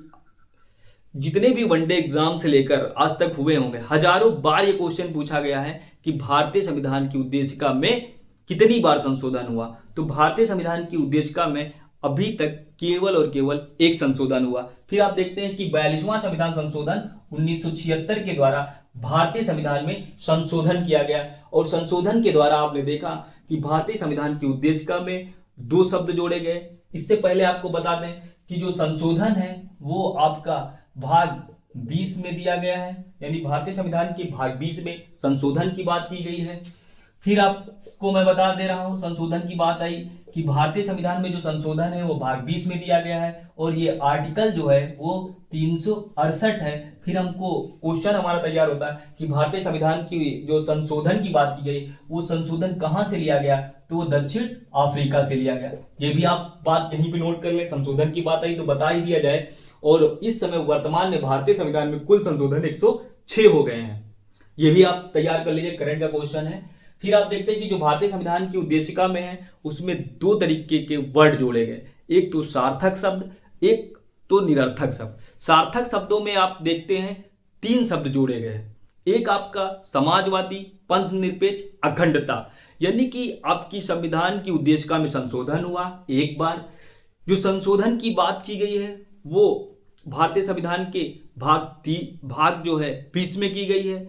जितने भी वनडे एग्जाम से लेकर आज तक हुए होंगे, हजारों बार ये क्वेश्चन पूछा गया है कि भारतीय संविधान की उद्देशिका में कितनी बार संशोधन हुआ। तो भारतीय संविधान की उद्देशिका में अभी तक केवल और केवल एक संशोधन हुआ। फिर आप देखते हैं कि 42वां संविधान संशोधन 1976 के द्वारा भारतीय संविधान में संशोधन किया गया। और संशोधन के द्वारा आपने देखा कि भारतीय संविधान की उद्देशिका में 2 शब्द जोड़े गए। इससे पहले आपको बता दें कि जो संशोधन है वो आपका भाग 20 में दिया गया है, यानी भारतीय संविधान के भाग 20 में संशोधन की बात की गई है। फिर आपको मैं बता दे रहा हूं, संशोधन की बात आई कि भारतीय संविधान में जो संशोधन है वो भाग 20 में दिया गया है और ये आर्टिकल जो है वो 368 है। फिर हमको क्वेश्चन हमारा तैयार होता है कि भारतीय संविधान की जो संशोधन की बात की गई वो संशोधन कहां से लिया गया, तो वो दक्षिण अफ्रीका से लिया गया। ये भी आप बात यहीं पे नोट कर ले, संशोधन की बात आई तो बता ही दिया जाए। और इस समय वर्तमान में भारतीय संविधान में कुल संशोधन 106 हो गए हैं। ये भी आप तैयार कर लीजिए, करंट का क्वेश्चन है। फिर आप देखते हैं कि जो भारतीय संविधान की उद्देशिका में है उसमें 2 तरीके के वर्ड जोड़े गए, एक तो सार्थक शब्द, एक तो निरर्थक शब्द। सार्थक शब्दों में आप देखते हैं 3 शब्द जोड़े गए। एक आपका समाजवादी, पंथ निरपेक्ष, अखंडता। यानी कि आपकी संविधान की उद्देशिका में संशोधन हुआ एक बार। जो संशोधन की बात की गई है वो भारतीय संविधान के भाग जो है 20 में की गई है।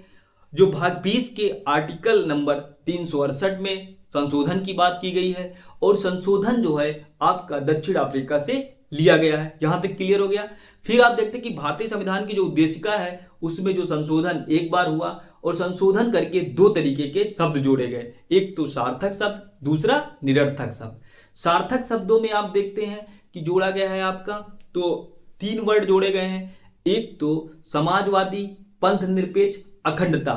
जो भाग 20 के आर्टिकल नंबर 368 में संशोधन की बात की गई है और संशोधन जो है आपका दक्षिण अफ्रीका से लिया गया है। यहां तक क्लियर हो गया। फिर आप देखते हैं कि भारतीय संविधान की जो उद्देशिका है उसमें जो संशोधन एक बार हुआ और संशोधन करके 2 तरीके के शब्द जोड़े गए, एक तो सार्थक शब्द, दूसरा निरर्थक शब्द। सार्थक शब्दों में आप देखते हैं कि जोड़ा गया है आपका तो 3 वर्ड जोड़े गए हैं, एक तो समाजवादी, पंथ निरपेक्ष, अखंडता।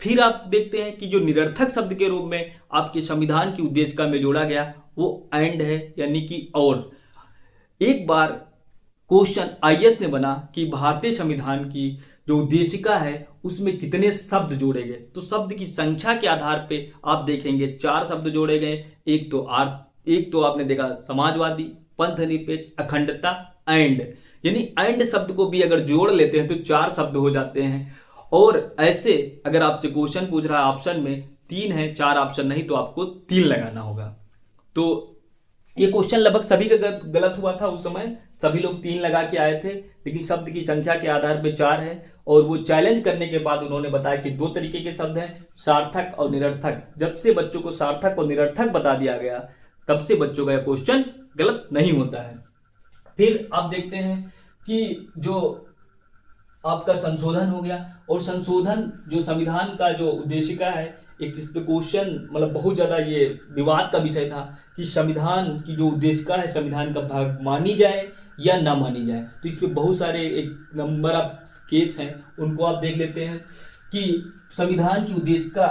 फिर आप देखते हैं कि जो निरर्थक शब्द के रूप में आपके संविधान की उद्देशिका में जोड़ा गया वो एंड है, यानी कि और। एक बार क्वेश्चन आईएएस ने बना कि भारतीय संविधान की जो उद्देशिका है उसमें कितने शब्द जोड़े गए, तो शब्द की संख्या के आधार पे आप देखेंगे 4 शब्द जोड़े गए। एक तो आपने देखा समाजवादी, पंथ निरपेक्ष, अखंडता, एंड। यानी एंड शब्द को भी अगर जोड़ लेते हैं तो 4 शब्द हो जाते हैं। और ऐसे अगर आपसे क्वेश्चन पूछ रहा है ऑप्शन में 3 है, 4 ऑप्शन नहीं तो आपको 3 लगाना होगा। तो ये क्वेश्चन लगभग सभी का गलत हुआ था उस समय, सभी लोग 3 लगा के आए थे, लेकिन शब्द की संख्या के आधार पे 4 है। और वो चैलेंज करने के बाद उन्होंने बताया कि 2 तरीके के शब्द हैं, सार्थक और निरर्थक। जब से बच्चों को सार्थक और निरर्थक बता दिया गया तब से बच्चों का यह क्वेश्चन गलत नहीं होता है। फिर आप देखते हैं कि जो आपका संशोधन हो गया और संशोधन जो संविधान का जो उद्देशिका है, एक इस पे क्वेश्चन मतलब बहुत ज़्यादा ये विवाद का विषय था कि संविधान की जो उद्देशिका है संविधान का भाग मानी जाए या ना मानी जाए। तो इस पे बहुत सारे एक नंबर ऑफ केस हैं, उनको आप देख लेते हैं कि संविधान की उद्देशिका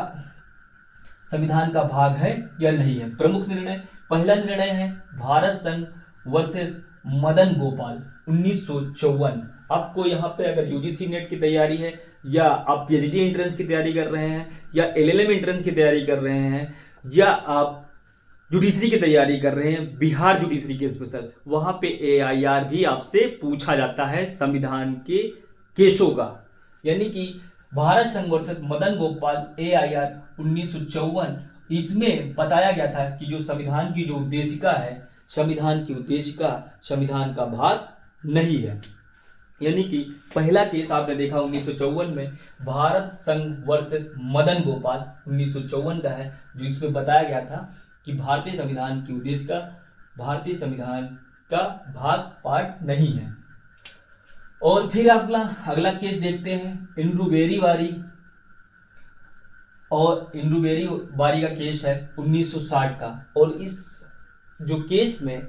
संविधान का भाग है या नहीं है। प्रमुख निर्णय, पहला निर्णय है भारत संघ वर्सेस मदन गोपाल 1954। आपको यहाँ पे अगर यूजीसी नेट की तैयारी है या आप पीएचडी एंट्रेंस की तैयारी कर रहे हैं या एलएलएम एंट्रेंस की तैयारी कर रहे हैं या आप जुडिशरी की तैयारी कर रहे हैं, बिहार जुडिशरी के स्पेशल, वहां पे एआईआर भी आपसे पूछा जाता है संविधान के केसों का। यानी कि भारत संघ वर्सेस मदन गोपाल एआईआर 1954, इसमें बताया गया था कि जो संविधान की जो उद्देशिका है, संविधान की उद्देशिका संविधान का भाग नहीं है। यानी कि पहला केस आपने देखा 1954 में भारत संघ वर्सेस मदन गोपाल 1954 का है, जो इसमें बताया गया था कि भारतीय संविधान की उद्देशिका भारतीय संविधान का भाग पार्ट नहीं है। और फिर अगला केस देखते हैं इंड्रूबेरी वारी, और इंड्रूबेरी वारी का केस है 1960 का। और इस जो केस में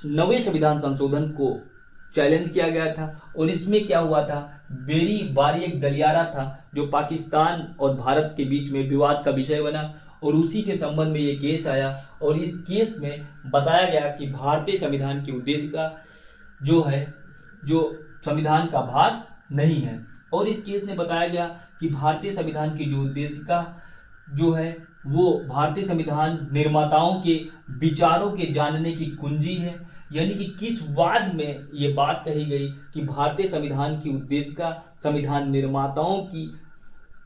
9वें संविधान संशोधन को चैलेंज किया गया था। और इसमें क्या हुआ था, बेरी वारी एक गलियारा था जो पाकिस्तान और भारत के बीच में विवाद का विषय बना, और उसी के संबंध में ये केस आया। और इस केस में बताया गया कि भारतीय संविधान की उद्देशिका जो है, जो संविधान का भाग नहीं है। और इस केस में बताया गया कि भारतीय संविधान की जो उद्देशिका जो है वो भारतीय संविधान निर्माताओं के विचारों के जानने की कुंजी है। यानी कि किस वाद में ये बात कही गई कि भारतीय संविधान की उद्देशिका संविधान निर्माताओं की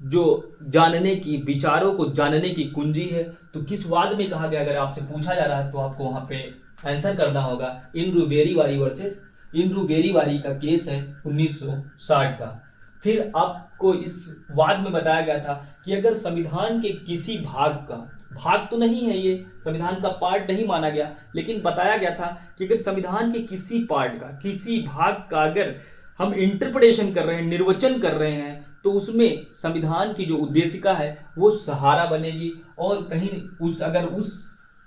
जो जानने की विचारों को जानने की कुंजी है, तो किस वाद में कहा गया, अगर आपसे पूछा जा रहा है तो आपको वहां पे आंसर करना होगा। इंड्रूबेरी वारी वर्सेस इंड्रूबेरी वारी का केस है 1960 का। फिर आपको इस वाद में बताया गया था कि अगर संविधान के किसी भाग तो नहीं है, ये संविधान का पार्ट नहीं माना गया, लेकिन बताया गया था कि अगर संविधान के किसी पार्ट का, किसी भाग का अगर हम इंटरप्रिटेशन कर रहे हैं, निर्वचन कर रहे हैं, तो उसमें संविधान की जो उद्देशिका है वो सहारा बनेगी। और कहीं अगर उस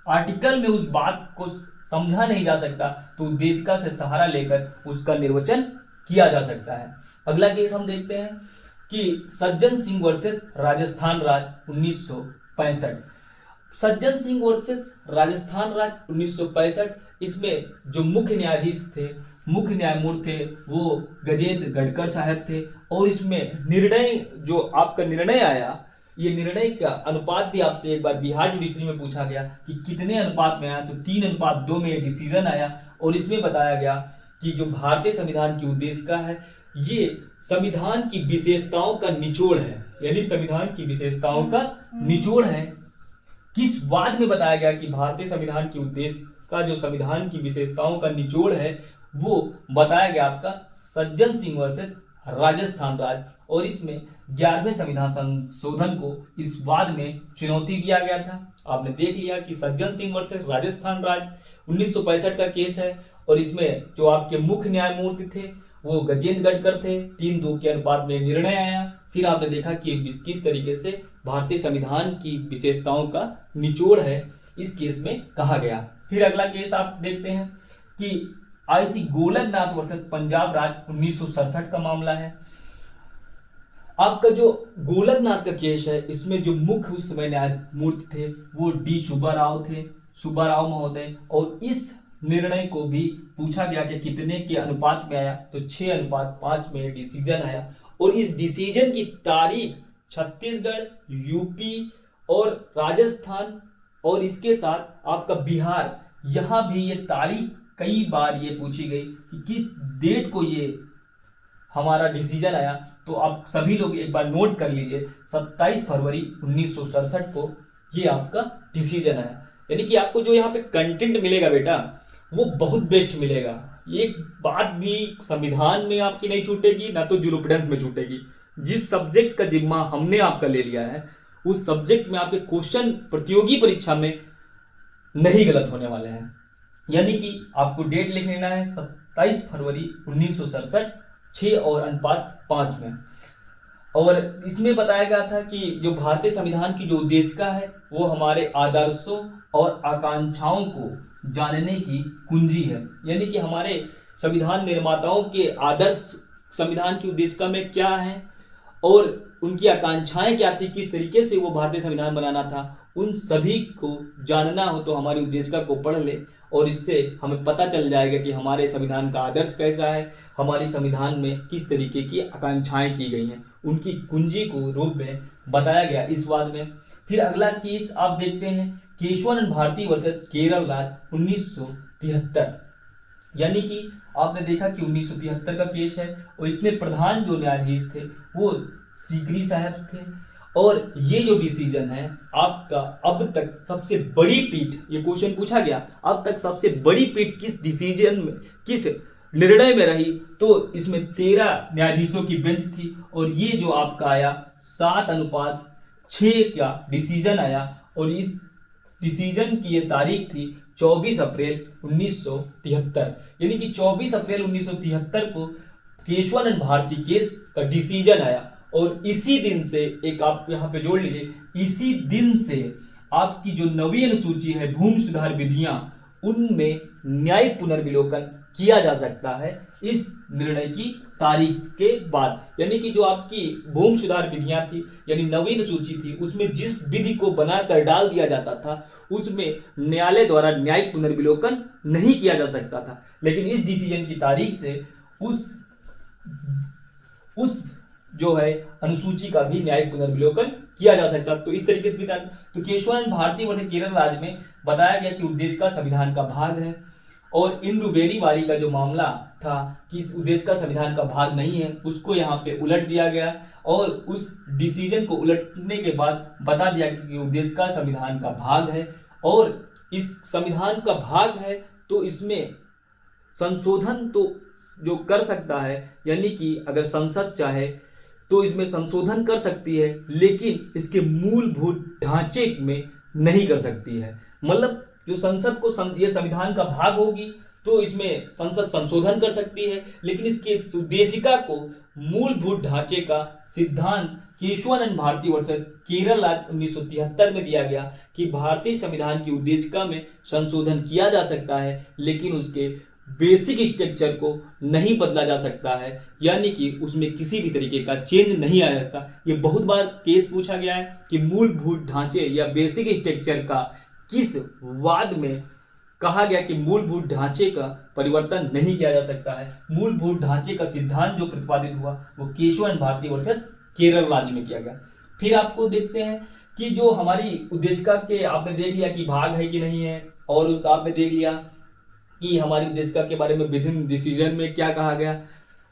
आर्टिकल में उस बात को समझा नहीं जा सकता तो उद्देशिका से सहारा लेकर उसका निर्वचन किया जा सकता है। अगला केस हम देखते हैं कि सज्जन सिंह वर्सेस राजस्थान राज्य 1965। सज्जन सिंह वर्सेस राजस्थान राज्य 1965, इसमें जो मुख्य न्यायाधीश थे, मुख्य न्यायमूर्ति थे, वो गजेंद्र गढ़कर साहब थे। और इसमें निर्णय जो आपका निर्णय आया, ये निर्णय का अनुपात भी आपसे एक बार बिहार जुडिशरी में पूछा गया कि कितने अनुपात में आया, तो 3:2 में डिसीजन आया। और इसमें बताया गया कि जो भारतीय संविधान की उद्देशिका है ये संविधान की विशेषताओं का निचोड़ है। यानी संविधान की विशेषताओं का निचोड़ है। किस वाद में बताया गया कि भारतीय संविधान की उद्देशिका जो संविधान की विशेषताओं का निचोड़ है, वो बताया गया आपका सज्जन सिंह वर्सेस राजस्थान राज्य। और इसमें 11वें संविधान संशोधन को इस वाद में चुनौती दिया गया था। आपने देख लिया कि सज्जन सिंह वर्सेस राजस्थान राज्य 1965 का केस है। और इसमें जो आपके मुख्य न्यायमूर्ति थे वो गजेंद्र गढ़कर थे। 3-2 के अनुपात में निर्णय आया। फिर आपने देखा कि किस तरीके से भारतीय संविधान की विशेषताओं का निचोड़ है, इस केस में कहा गया। फिर अगला केस आप देखते हैं कि आईसी गोलकनाथ वर्सेस पंजाब राज्य 1967 का मामला है। आपका जो गोलकनाथ का केस है, इसमें जो मुख्य उस समय न्यायमूर्ति थे वो डी सुब्बाराव थे, सुब्बाराव महोदय। और इस निर्णय को भी पूछा गया कि कितने के अनुपात में आया, तो 6:5 में डिसीजन आया। और इस डिसीजन की तारीख छत्तीसगढ़, यूपी और राजस्थान और इसके साथ आपका बिहार, यहाँ भी ये तारीख कई बार ये पूछी गई कि किस डेट को ये हमारा डिसीजन आया। तो आप सभी लोग एक बार नोट कर लीजिए, 27 फरवरी 1967 को ये आपका डिसीजन आया। यानी कि आपको जो यहाँ पे कंटेंट मिलेगा बेटा वो बहुत बेस्ट मिलेगा। एक बात भी संविधान में आपकी नहीं छूटेगी, ना तो जूरिस्प्रूडेंस में छूटेगी। जिस सब्जेक्ट का जिम्मा हमने आपका ले लिया है उस सब्जेक्ट में आपके क्वेश्चन प्रतियोगी परीक्षा में नहीं गलत होने वाले हैं। यानी कि आपको डेट लिख लेना है 27 फरवरी 1967, 6:5 में। और इसमें बताया गया था कि जो भारतीय संविधान की जो उद्देशिका है वो हमारे आदर्शों और आकांक्षाओं को जानने की कुंजी है। यानी कि हमारे संविधान निर्माताओं के आदर्श संविधान की उद्देशिका में क्या है और उनकी आकांक्षाएं क्या थी, किस तरीके से वो भारतीय संविधान बनाना था, उन सभी को जानना हो तो हमारी उद्देशिका को पढ़ ले, और इससे हमें पता चल जाएगा कि हमारे संविधान का आदर्श कैसा है, हमारे संविधान में किस तरीके की आकांक्षाएं की गई हैं, उनकी कुंजी को रूप में बताया गया इस वाद में। फिर अगला केस आप देखते हैं, केशवानंद भारती वर्सेस केरल राज्य 1973। यानी कि आपने देखा कि 1973 का केस है, और इसमें प्रधान जो न्यायाधीश थे वो सीकरी साहब थे। और ये जो डिसीजन है आपका, अब तक सबसे बड़ी पीठ, ये क्वेश्चन पूछा गया, अब तक सबसे बड़ी पीठ किस डिसीजन में, किस निर्णय में रही, तो इसमें 13 न्यायाधीशों की बेंच थी। और ये जो आपका आया 7:6 का डिसीजन आया, और इस डिसीजन की ये तारीख थी 24 अप्रैल 1973। यानी कि 24 अप्रैल 1973 को केशवानंद भारती केस का डिसीजन आया। और इसी दिन से, एक आप यहाँ पे जोड़ लीजिए, इसी दिन से आपकी जो नवीन अनुसूची है भूमि सुधार विधियां, उनमें न्यायिक पुनर्विलोकन किया जा सकता है इस निर्णय की तारीख के बाद। यानी कि जो आपकी भूमि सुधार विधियां थी, यानी नवीन सूची थी, उसमें जिस विधि को बनाकर डाल दिया जाता था उसमें न्यायालय द्वारा न्यायिक पुनर्विलोकन नहीं किया जा सकता था। लेकिन इस डिसीजन की तारीख से उस जो है अनुसूची का भी न्यायिक पुनर्विलोकन किया जा सकता। तो इस तरीके से भी तो केशवानंद भारती वर्सेस केरल राज्य में बताया गया कि उद्देश्य का संविधान का भाग है। और इंदु बेरी वाली का जो मामला था कि इस उद्देश्य का संविधान का भाग नहीं है, उसको यहाँ पे उलट दिया गया, और उस डिसीजन को उलटने के बाद बता दिया कि उद्देश्य का संविधान का भाग है। और इस संविधान का भाग है तो इसमें संशोधन तो जो कर सकता है, यानी कि अगर संसद चाहे तो इसमें संशोधन कर सकती है, लेकिन इसके मूलभूत ढांचे में नहीं कर सकती है। मतलब जो संसद को ये संविधान का भाग होगी तो इसमें संसद संशोधन कर सकती है, लेकिन इसकी उद्देशिका को, मूलभूत ढांचे का सिद्धांत केशवानंद भारती वर्सेस केरल राज्य 1973 में दिया गया कि भारतीय संविधान की उद्देशिका में संशोधन किया जा सकता है, लेकिन उसके बेसिक स्ट्रक्चर को नहीं बदला जा सकता है, यानी कि उसमें किसी भी तरीके का चेंज नहीं आ सकता। ये बहुत बार केस पूछा गया है कि मूलभूत ढांचे या बेसिक स्ट्रक्चर का किस वाद में कहा गया कि मूलभूत ढांचे का परिवर्तन नहीं किया जा सकता है। मूलभूत ढांचे का सिद्धांत जो प्रतिपादित हुआ वो केशवानंद भारती वर्सेस केरल राज्य में किया गया। फिर आपको देखते हैं कि जो हमारी उद्देशिका के, आपने देख लिया कि भाग है कि नहीं है, और उसका आपने देख लिया कि हमारी उद्देशिका के बारे में विभिन्न डिसीजन में क्या कहा गया,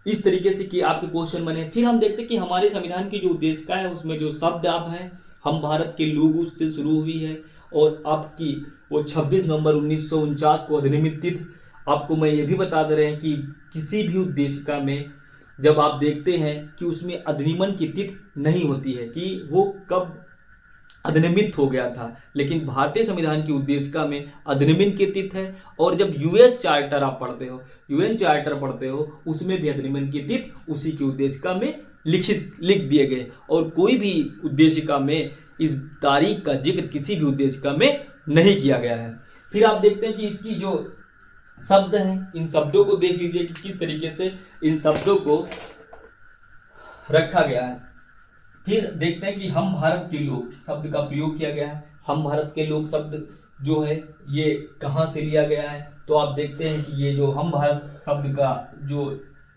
इस तरीके से कि आपके क्वेश्चन बने। फिर हम देखते हैं कि हमारे संविधान की जो उद्देशिका है उसमें जो शब्द आप हैं, हम भारत के लोग, उससे शुरू हुई है, और आपकी वो 26 नवंबर 1949 को अधिनियमित तिथि। आपको मैं ये भी बता दे रहे हैं कि किसी भी उद्देशिका में जब आप देखते हैं कि उसमें अधिनियमन की तिथि नहीं होती है कि वो कब अधिनियमित हो गया था, लेकिन भारतीय संविधान की उद्देशिका में अधिनियमन की तिथि है। और जब यूएस चार्टर आप पढ़ते हो, यूएन चार्टर पढ़ते हो, उसमें भी अधिनियमन की तिथि उसी की उद्देशिका में लिख दिए गए, और कोई भी उद्देशिका में इस तारीख का जिक्र किसी भी उद्देशिका में नहीं किया गया है। फिर आप देखते हैं कि इसकी जो शब्द हैं, इन शब्दों को देख लीजिए कि किस तरीके से इन शब्दों को रखा गया है। फिर देखते हैं कि हम भारत के लोग शब्द का प्रयोग किया गया है। हम भारत के लोग शब्द जो है ये कहाँ से लिया गया है, तो आप देखते हैं कि ये जो हम भारत शब्द का जो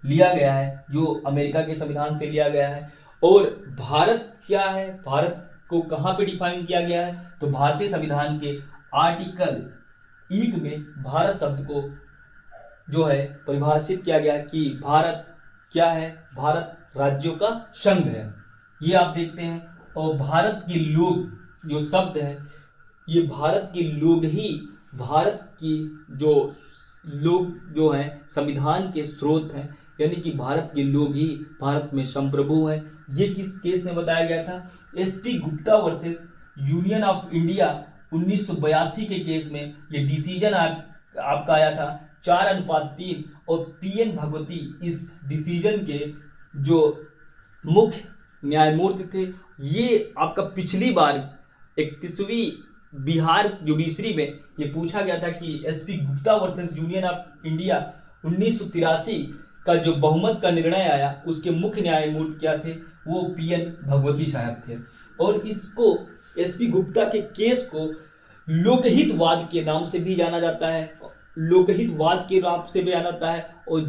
लिया गया है, जो अमेरिका के संविधान से लिया गया है। और भारत क्या है, भारत को कहाँ पे डिफाइन किया गया है, तो भारतीय संविधान के आर्टिकल 1 में भारत शब्द को जो है परिभाषित किया गया कि भारत क्या है, भारत राज्यों का संघ है, ये आप देखते हैं। और भारत के लोग जो शब्द है, ये भारत के लोग ही, भारत की जो लोग जो हैं संविधान के स्रोत हैं, यानी कि भारत के लोग ही भारत में संप्रभु हैं। ये किस केस में बताया गया था, SP Gupta versus union of India 1982 के केस में ये डिसीजन आपका आया था 4:3, और पीएन भगवती इस डिसीजन के जो मुख्य न्यायमूर्ति थे। ये आपका पिछली बार 31वीं बिहार जुडिशरी में ये पूछा गया था कि SP Gupta versus union of India 1983 का जो बहुमत का निर्णय आया, उसके मुख्य न्यायमूर्ति क्या थे, वो पीएन भगवती साहब थे। और इसको एसपी गुप्ता के केस को लोकहितवाद के नाम से भी जाना जाता है, लोकहितवाद के नाम से भी जाना जाता है, और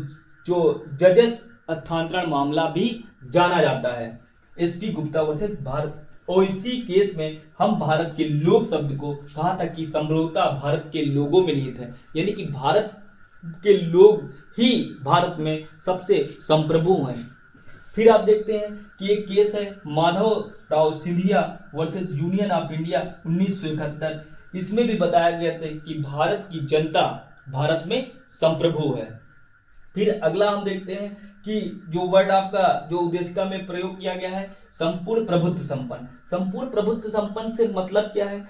जो जजेस स्थानांतरण मामला भी जाना जाता है, एसपी गुप्ता वर्सेस भारत। और इसी केस में हम भारत के लोग शब्द को कहा था कि संप्रभुता भारत के लोगों में निहित है, यानी कि भारत के लोग ही भारत में सबसे संप्रभु हैं। फिर आप देखते हैं कि एक केस है Madhav Rao Scindia versus union of India 1971। इसमें भी बताया गया था कि भारत की जनता भारत में संप्रभु है। फिर अगला हम देखते हैं कि जो वर्ड आपका जो उद्देशिका में प्रयोग किया गया है संपूर्ण प्रभुत्व संपन्न। संपूर्ण प्रभुत्व संपन्न से मतलब क्या है,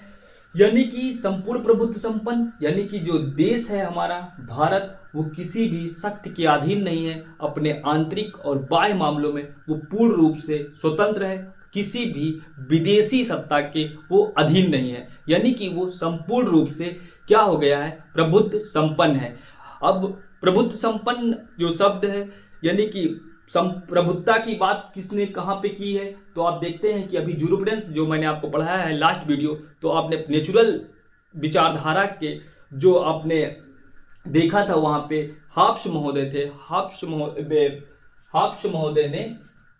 यानी कि संपूर्ण प्रभुत्व संपन्न यानी कि जो देश है हमारा भारत वो किसी भी शक्ति के अधीन नहीं है, अपने आंतरिक और बाह्य मामलों में वो पूर्ण रूप से स्वतंत्र है, किसी भी विदेशी सत्ता के वो अधीन नहीं है, यानी कि वो संपूर्ण रूप से क्या हो गया है, प्रभुत्व संपन्न है। अब प्रभुत्व संपन्न जो शब्द है यानी कि प्रभुत्ता की बात किसने कहाँ पे की है, तो आप देखते हैं कि अभी जूरिस्प्रूडेंस जो मैंने आपको पढ़ाया है लास्ट वीडियो, तो आपने नेचुरल विचारधारा के जो आपने देखा था वहाँ पे हाब्स महोदय थे। हाब्स महोदय ने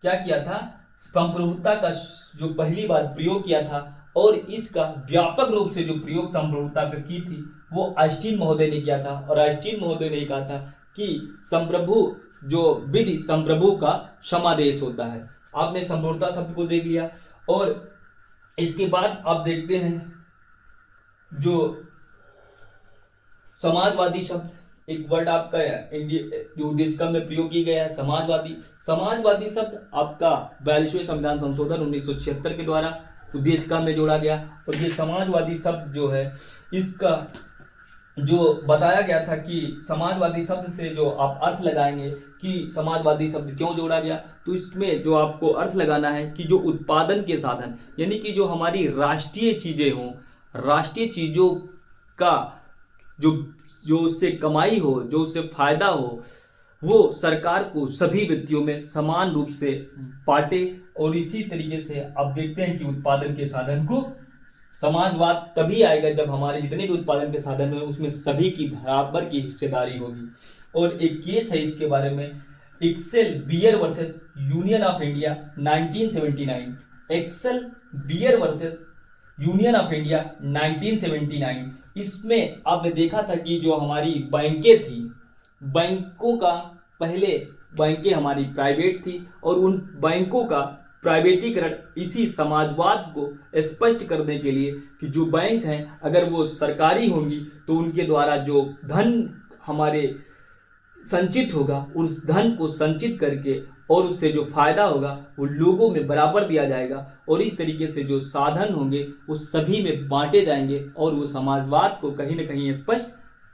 क्या किया था, संप्रभुता का जो पहली बार प्रयोग किया था, और इसका व्यापक रूप से जो प्रयोग संप्रभुता का की थी वो आइंस्टीन महोदय ने किया था। और आइंस्टीन महोदय ने कहा था कि संप्रभु जो विधि संप्रभु का समादेश होता है। आपने संप्रभुता शब्द को देख लिया, और इसके बाद आप देखते हैं जो समाजवादी शब्द, एक वर्ड आपका जो उद्देशिका में प्रयोग किया गया है समाजवादी। समाजवादी शब्द आपका 42वें संविधान संशोधन 1976 के द्वारा उद्देशिका में जोड़ा गया। और ये समाजवादी शब्द जो है इसका जो बताया गया था कि समाजवादी शब्द से जो आप अर्थ लगाएंगे कि समाजवादी शब्द क्यों जोड़ा गया, तो इसमें जो आपको अर्थ लगाना है कि जो उत्पादन के साधन यानी कि जो हमारी राष्ट्रीय चीज़ें हों, राष्ट्रीय चीज़ों का जो उससे कमाई हो, जो उससे फायदा हो, वो सरकार को सभी व्यक्तियों में समान रूप से बांटे। और इसी तरीके से आप देखते हैं कि उत्पादन के साधन को समाजवाद तभी आएगा जब हमारे जितने भी उत्पादन के साधन हैं उसमें सभी की बराबर की हिस्सेदारी होगी। और एक केस है इसके बारे में, Excel Wear versus union of India 1979। Excel Wear versus union of India 1979। इसमें आपने देखा था कि जो हमारी बैंकें थी, बैंकों का पहले बैंकें हमारी प्राइवेट थी, और उन बैंकों का प्राइवेटीकरण इसी समाजवाद को स्पष्ट करने के लिए कि जो बैंक हैं अगर वो सरकारी होंगी तो उनके द्वारा जो धन हमारे संचित होगा उस धन को संचित करके और उससे जो फायदा होगा वो लोगों में बराबर दिया जाएगा, और इस तरीके से जो साधन होंगे वो सभी में बांटे जाएंगे और वो समाजवाद को कहीं ना कहीं स्पष्ट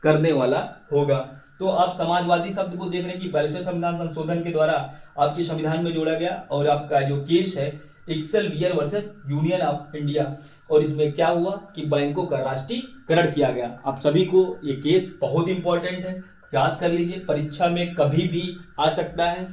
करने वाला होगा। तो आप समाजवादी शब्द को देख रहे हैं कि 42वें संविधान संशोधन के द्वारा आपके संविधान में जोड़ा गया, और आपका जो केस है Excel Wear versus union of India, और इसमें क्या हुआ कि बैंकों का राष्ट्रीयकरण किया गया। आप सभी को ये केस बहुत इंपॉर्टेंट है, याद कर लीजिए, परीक्षा में कभी भी आ सकता है।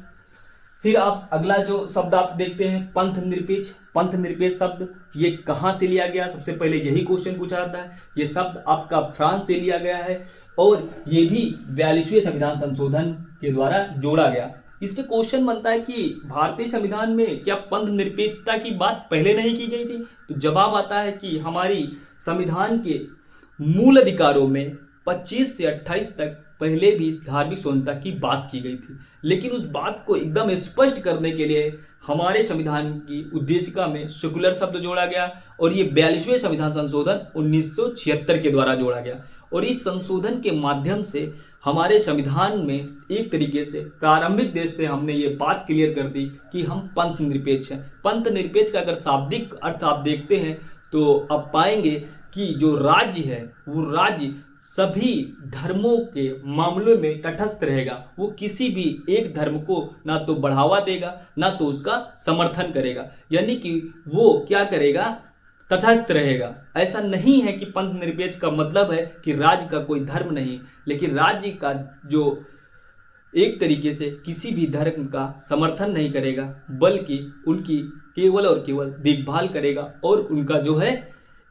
फिर आप अगला जो शब्द आप देखते हैं पंथ निरपेक्ष। पंथ निरपेक्ष शब्द ये कहाँ से लिया गया, सबसे पहले यही क्वेश्चन पूछा जाता है। ये शब्द आपका फ्रांस से लिया गया है, और ये भी 42वें संविधान संशोधन के द्वारा जोड़ा गया। इस पे क्वेश्चन बनता है कि भारतीय संविधान में क्या पंथ निरपेक्षता की बात पहले नहीं की गई थी, तो जवाब आता है कि हमारी संविधान के मूल अधिकारों में 25 से 28 तक पहले भी धार्मिक स्वतंत्रता की बात की गई थी, लेकिन उस बात को एकदम स्पष्ट करने के लिए हमारे संविधान की उद्देशिका में सेकुलर शब्द जोड़ा गया, और ये 42वें संविधान संशोधन 1976 के द्वारा जोड़ा गया। और इस संशोधन के माध्यम से हमारे संविधान में एक तरीके से प्रारंभिक देश से हमने ये बात क्लियर कर दी कि हम पंथ निरपेक्ष हैं। पंथ निरपेक्ष का अगर शाब्दिक अर्थ आप देखते हैं तो आप पाएंगे कि जो राज्य है वो राज्य सभी धर्मों के मामलों में तटस्थ रहेगा, वो किसी भी एक धर्म को ना तो बढ़ावा देगा ना तो उसका समर्थन करेगा, यानी कि वो क्या करेगा, तटस्थ रहेगा। ऐसा नहीं है कि पंथ निरपेक्ष का मतलब है कि राज्य का कोई धर्म नहीं, लेकिन राज्य का जो एक तरीके से किसी भी धर्म का समर्थन नहीं करेगा बल्कि उनकी केवल और केवल देखभाल करेगा और उनका जो है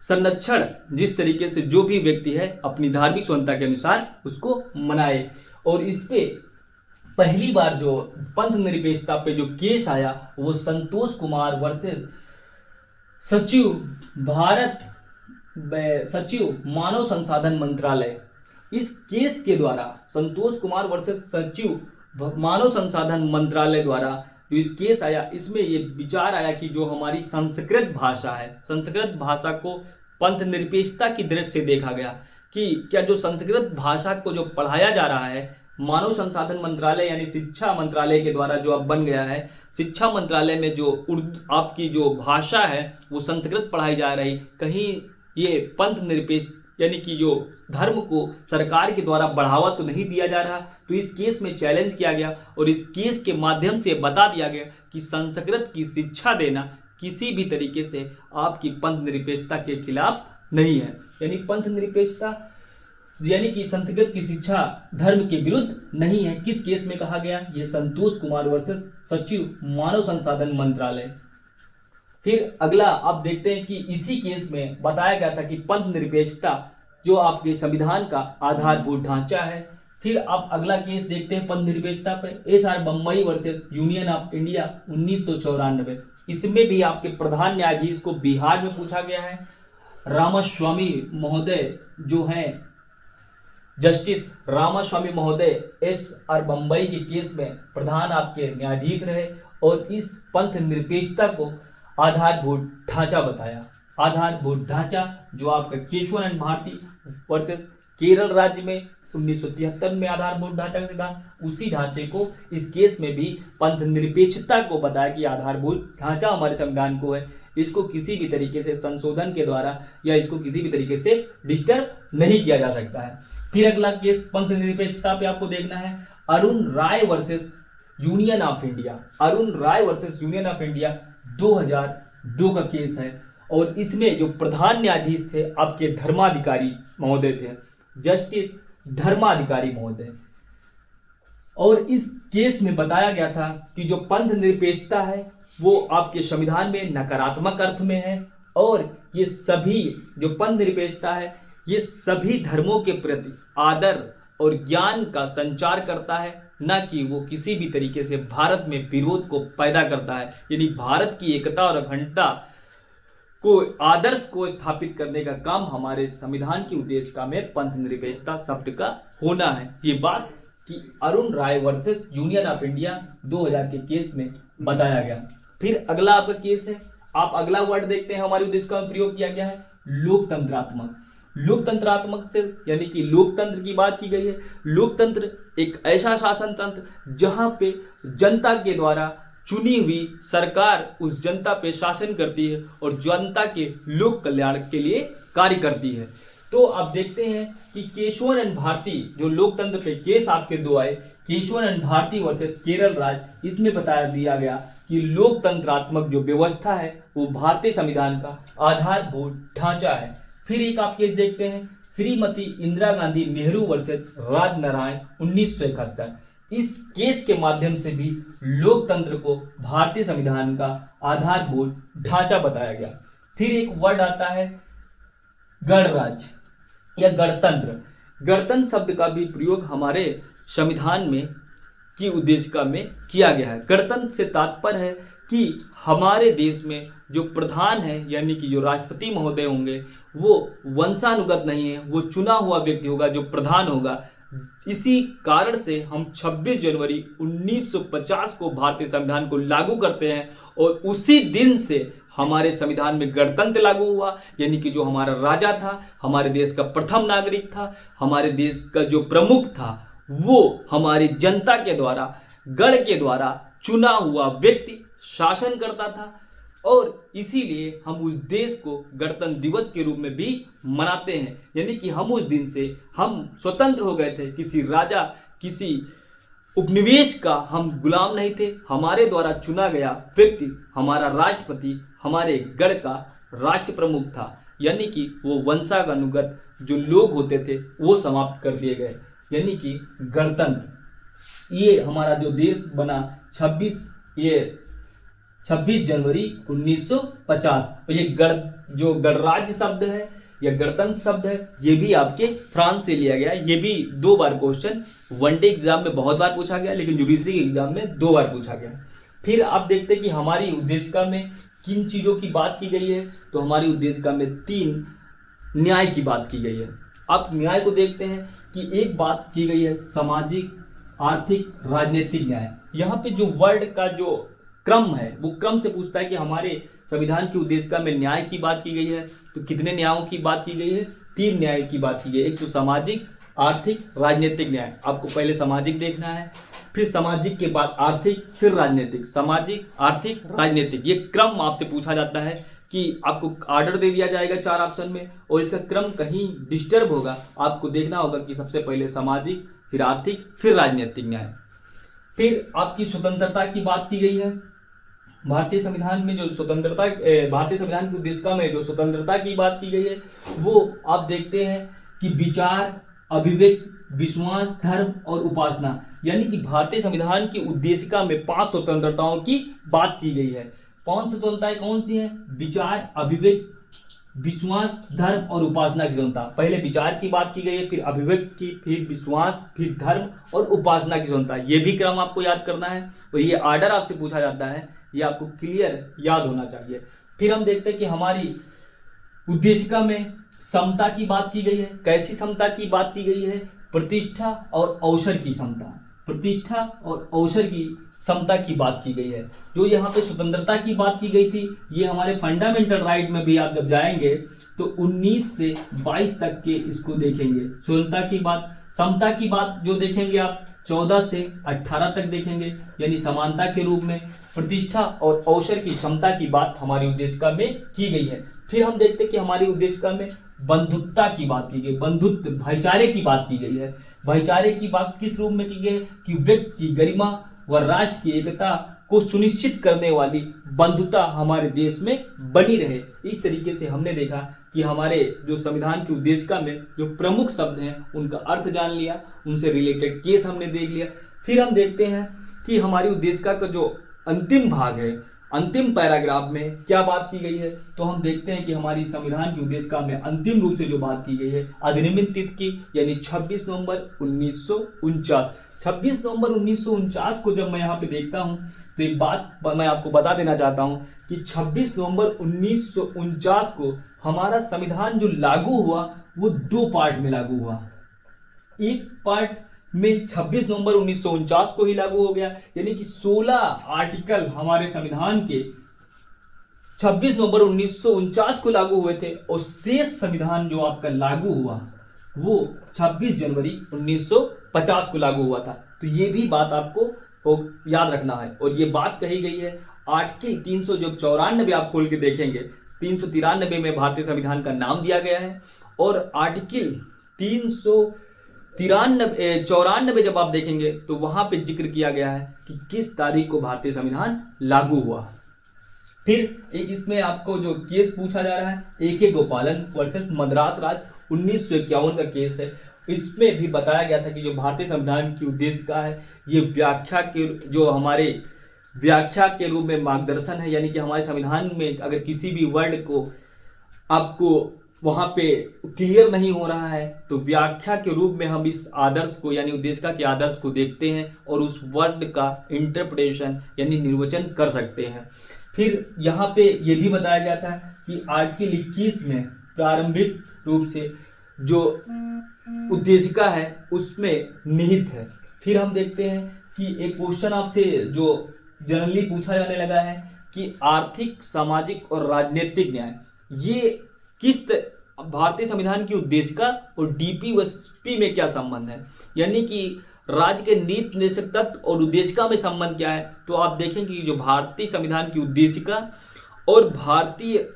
संरक्षण जिस तरीके से जो भी व्यक्ति है अपनी धार्मिक स्वतंत्रता के अनुसार उसको मनाए। और इस पे पहली बार जो पंथ निरपेक्षता पे जो केस आया वो संतोष कुमार वर्सेस सचिव मानव संसाधन मंत्रालय। इस केस के द्वारा संतोष कुमार वर्सेस सचिव मानव संसाधन मंत्रालय द्वारा जो इस केस आया, इसमें ये विचार आया कि जो हमारी संस्कृत भाषा है, संस्कृत भाषा को पंथ निरपेक्षता की दृष्टि से देखा गया कि क्या जो संस्कृत भाषा को जो पढ़ाया जा रहा है मानव संसाधन मंत्रालय यानी शिक्षा मंत्रालय के द्वारा जो अब बन गया है, शिक्षा मंत्रालय में जो उर्दू आपकी जो भाषा है वो संस्कृत पढ़ाई जा रही, कहीं ये पंथ निरपेक्ष यानी कि जो धर्म को सरकार के द्वारा बढ़ावा तो नहीं दिया जा रहा। तो इस केस में चैलेंज किया गया और इस केस के माध्यम से बता दिया गया कि संस्कृत की शिक्षा देना किसी भी तरीके से आपकी पंथ निरपेक्षता के खिलाफ नहीं है। यानी पंथ निरपेक्षता यानी कि संस्कृत की शिक्षा धर्म के विरुद्ध नहीं है। किस केस में कहा गया? ये संतोष कुमार वर्सेस सचिव मानव संसाधन मंत्रालय। फिर अगला आप देखते हैं कि इसी केस में बताया गया था कि पंथ निरपेक्षता जो आपके संविधान का आधारभूत ढांचा है। फिर आप अगला केस देखते हैं पंथ निरपेक्षता पर, SR. Bombay versus union of India 1994। इसमें भी आपके प्रधान न्यायाधीश को बिहार में पूछा गया है। रामास्वामी महोदय जो हैं जस्टिस रामास्वामी महोदय एस.आर. बम्बई के केस में प्रधान आपके न्यायाधीश रहे और इस पंथ निरपेक्षता को आधारभूत ढांचा बताया। आधारभूत ढांचा जो आपका केशवन एंड भारती वर्सेस केरल राज्य में 1973 में आधारभूत ढांचा का सिद्धांत, उसी ढांचे को इस केस में भी पंथ निरपेक्षता को बताया कि आधारभूत ढांचा हमारे संविधान को है, इसको किसी भी तरीके से संशोधन के द्वारा या इसको किसी भी तरीके से डिस्टर्ब नहीं किया जा सकता है। फिर अगला केस पंथ निरपेक्षता पे आपको देखना है Arun Rai versus union of India. Arun Rai versus union of India 2002 का केस है और इसमें जो प्रधान न्यायाधीश थे आपके धर्माधिकारी महोदय थे, जस्टिस धर्माधिकारी महोदय। और इस केस में बताया गया था कि जो पंथ निरपेक्षता है वो आपके संविधान में नकारात्मक अर्थ में है और ये सभी जो पंथ निरपेक्षता है ये सभी धर्मों के प्रति आदर और ज्ञान का संचार करता है, न कि वो किसी भी तरीके से भारत में विरोध को पैदा करता है। यानी भारत की एकता और अखंडता को आदर्श को स्थापित करने का काम हमारे संविधान की उद्देशिका में पंथ निरपेक्षता शब्द का होना है। ये बात कि Arun Rai versus union of India 2000 के केस में बताया गया। फिर अगला आपका केस है, आप अगला वर्ड देखते हैं हमारी उद्देशिका में प्रयोग किया गया है लोकतंत्रात्मक। लोकतंत्रात्मक से यानी कि लोकतंत्र की बात की गई है। लोकतंत्र एक ऐसा शासन तंत्र जहां पे जनता के द्वारा चुनी हुई सरकार उस जनता पे शासन करती है और जनता के लोक कल्याण के लिए कार्य करती है। तो आप देखते हैं कि केशवन एंड भारती जो लोकतंत्र पे केस आपके दो आए, केशवन एंड भारती वर्सेस केरल राज्य, इसमें बताया दिया गया कि लोकतंत्रात्मक जो व्यवस्था है वो भारतीय संविधान का आधारभूत ढांचा है। फिर एक आप केस देखते हैं श्रीमती इंदिरा गांधी नेहरू वर्सेस राजनारायण 1971। इस केस के माध्यम से भी लोकतंत्र को भारतीय संविधान का आधारभूत ढांचा बताया गया। फिर एक वर्ड आता है गणराज्य या गणतंत्र। गणतंत्र शब्द का भी प्रयोग हमारे संविधान में की उद्देशिका में किया गया है। गणतंत्र से तात्पर्य है कि हमारे देश में जो प्रधान है यानी कि जो राष्ट्रपति महोदय होंगे वो वंशानुगत नहीं है, वो चुना हुआ व्यक्ति होगा जो प्रधान होगा। इसी कारण से हम 26 जनवरी 1950 को भारतीय संविधान को लागू करते हैं और उसी दिन से हमारे संविधान में गणतंत्र लागू हुआ। यानी कि जो हमारा राजा था, हमारे देश का प्रथम नागरिक था, हमारे देश का जो प्रमुख था, वो हमारी जनता के द्वारा गण के द्वारा चुना हुआ व्यक्ति शासन करता था और इसीलिए हम उस देश को गणतंत्र दिवस के रूप में भी मनाते हैं। यानी कि हम उस दिन से हम स्वतंत्र हो गए थे, किसी राजा किसी उपनिवेश का हम गुलाम नहीं थे। हमारे द्वारा चुना गया व्यक्ति हमारा राष्ट्रपति हमारे गण का राष्ट्र प्रमुख था। यानी कि वो वंशानुगत जो लोग होते थे वो समाप्त कर दिए गए। यानी कि गणतंत्र ये हमारा जो देश बना 26 26 जनवरी 1950। और ये जो गणराज्य शब्द है या गणतंत्र शब्द है, ये भी आपके फ्रांस से लिया गया है। ये भी 2 बार क्वेश्चन वनडे एग्जाम में बहुत बार पूछा गया, लेकिन यूपीएससी के एग्जाम में 2 बार पूछा गया। फिर आप देखते हैं कि हमारी उद्देशिका में किन चीज़ों की बात की गई है। तो हमारी उद्देशिका में 3 न्याय की बात की गई है। आप न्याय को देखते हैं कि एक बात की गई है सामाजिक, आर्थिक, राजनीतिक न्याय। यहाँ पे जो वर्ड का जो क्रम है वो क्रम से पूछता है कि हमारे संविधान की उद्देशिका में न्याय की बात की गई है। तो कितने न्यायों की बात की गई है? 3 न्याय की बात की गई है। एक तो सामाजिक, आर्थिक, राजनीतिक न्याय। आपको पहले सामाजिक देखना है, फिर सामाजिक के बाद आर्थिक, फिर राजनीतिक। सामाजिक, आर्थिक, राजनीतिक, ये क्रम आपसे पूछा जाता है कि आपको ऑर्डर दे दिया जाएगा 4 ऑप्शन में और इसका क्रम कहीं डिस्टर्ब होगा। आपको देखना होगा कि सबसे पहले सामाजिक, फिर आर्थिक, फिर राजनीतिक न्याय। फिर आपकी स्वतंत्रता की बात की गई है। भारतीय संविधान में जो स्वतंत्रता, भारतीय संविधान की उद्देशिका में जो स्वतंत्रता की बात की गई है वो आप देखते हैं कि विचार, अभिव्यक्ति, विश्वास, धर्म और उपासना, यानी कि भारतीय संविधान की उद्देशिका में 5 स्वतंत्रताओं की बात की गई है। 5 स्वतंत्रताएं कौन सी हैं? विचार, अभिव्यक्ति, विश्वास, धर्म और उपासना की स्वतंत्रता। पहले विचार की बात की गई है, फिर अभिव्यक्ति की, फिर विश्वास, फिर धर्म और उपासना की स्वतंत्रता। ये भी क्रम आपको याद करना है और ये ऑर्डर आपसे पूछा जाता है, ये आपको क्लियर याद होना चाहिए। फिर हम देखते हैं कि हमारी उद्देशिका में समता की बात की गई है। कैसी समता की बात की गई है? प्रतिष्ठा और अवसर की समता, प्रतिष्ठा और अवसर की समता की बात की गई है। जो यहाँ पे स्वतंत्रता की बात की गई थी, ये हमारे फंडामेंटल राइट में भी आप जब जाएंगे तो 19 से 22 तक के इसको देखेंगे। स्वतंत्रता की बात, समता की बात जो देखेंगे आप 14 से 18 तक देखेंगे, यानी समानता के रूप में। प्रतिष्ठा और अवसर की क्षमता की बात हमारी उद्देशिका में की गई है। फिर हम देखते हैं कि हमारी उद्देशिका में बंधुत्वता की बात की गई, बंधुत्व, भाईचारे की बात की गई है। भाईचारे की बात किस रूप में की गई है? कि व्यक्ति की गरिमा व राष्ट्र की एकता को सुनिश्चित करने वाली बंधुता हमारे देश में बनी रहे। इस तरीके से हमने देखा कि हमारे जो संविधान की उद्देशिका में जो प्रमुख शब्द हैं उनका अर्थ जान लिया, उनसे रिलेटेड केस हमने देख लिया। फिर हम देखते हैं कि हमारी उद्देशिका का जो अंतिम भाग है, अंतिम पैराग्राफ में क्या बात की गई है। तो हम देखते हैं कि हमारी संविधान की उद्देशिका में अंतिम रूप से जो बात की गई है अधिनियमित तिथि की, यानी 26 नवंबर 1949। 26 नवंबर 1949 को जब मैं यहाँ पे देखता हूँ तो एक बात मैं आपको बता देना चाहता हूँ कि 26 नवंबर 1949 को हमारा संविधान जो लागू हुआ वो 2 पार्ट में लागू हुआ। एक पार्ट में 26 नवंबर 1949 को ही लागू हो गया, यानी कि 16 आर्टिकल हमारे संविधान के 26 नवंबर 1949 को लागू हुए थे और शेष संविधान जो आपका लागू हुआ वो 26 जनवरी 1950 को लागू हुआ था। तो ये भी बात आपको याद रखना है। और ये बात कही गई है आर्टिकल 394 आप खोल के देखेंगे, 393 में भारतीय संविधान का नाम दिया गया है और आर्टिकल 394 जब आप देखेंगे तो वहां पे जिक्र किया गया है कि किस तारीख को भारतीय संविधान लागू हुआ। फिर एक इसमें आपको जो केस पूछा जा रहा है AK गोपालन वर्सेस मद्रास राज्य 1951 का केस है। इसमें भी बताया गया था कि जो भारतीय संविधान की उद्देशिका है ये व्याख्या के जो हमारे व्याख्या के रूप में मार्गदर्शन है, यानी कि हमारे संविधान में अगर किसी भी वर्ड को आपको वहाँ पे क्लियर नहीं हो रहा है तो व्याख्या के रूप में हम इस आदर्श को यानी उद्देशिका के आदर्श को देखते हैं और उस वर्ड का इंटरप्रिटेशन यानी निर्वचन कर सकते हैं। फिर यहाँ पे ये भी बताया गया था कि आर्टिकल 21 में प्रारंभिक रूप से जो उद्देशिका है उसमें निहित है। फिर हम देखते हैं कि एक क्वेश्चन आपसे जो जनरली पूछा जाने लगा है कि आर्थिक, सामाजिक और राजनीतिक न्याय ये किस भारतीय संविधान की उद्देशिका और DPWP में क्या संबंध है, यानी कि राज्य के नीति निर्देशक तत्व और उद्देशिका में संबंध क्या है। तो आप देखेंगे कि जो भारतीय संविधान की उद्देशिका और भारतीय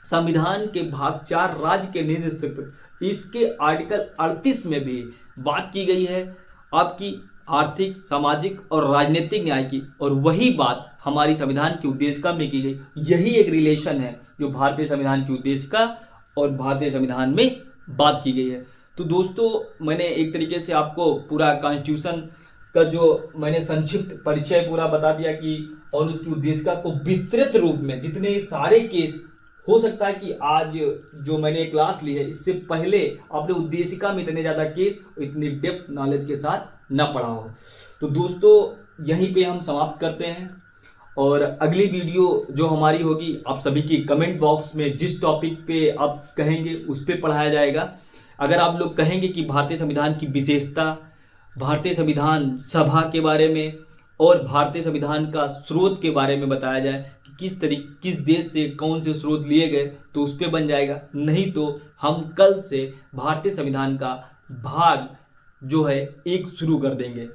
संविधान के भाग 4 राज्य के नीति निर्देशक तत्व, इसके आर्टिकल 38 में भी बात की गई है आपकी आर्थिक, सामाजिक और राजनीतिक न्याय की, और वही बात हमारी संविधान की उद्देशिका में की गई। यही एक रिलेशन है जो भारतीय संविधान की उद्देशिका और भारतीय संविधान में बात की गई है। तो दोस्तों मैंने एक तरीके से आपको पूरा कॉन्स्टिट्यूशन का जो मैंने संक्षिप्त परिचय पूरा बता दिया कि और उसकी उद्देशिका को विस्तृत रूप में जितने सारे केस हो सकता है कि आज जो मैंने क्लास ली है इससे पहले आपने उद्देशिका में इतने ज़्यादा केस इतनी डेप्थ नॉलेज के साथ न पढ़ा हो। तो दोस्तों यहीं पे हम समाप्त करते हैं और अगली वीडियो जो हमारी होगी आप सभी की कमेंट बॉक्स में जिस टॉपिक पे आप कहेंगे उस पे पढ़ाया जाएगा। अगर आप लोग कहेंगे कि भारतीय संविधान की विशेषता, भारतीय संविधान सभा के बारे में और भारतीय संविधान का स्रोत के बारे में बताया जाए कि किस देश से कौन से स्रोत लिए गए, तो उस पर बन जाएगा। नहीं तो हम कल से भारतीय संविधान का भाग जो है 1 शुरू कर देंगे।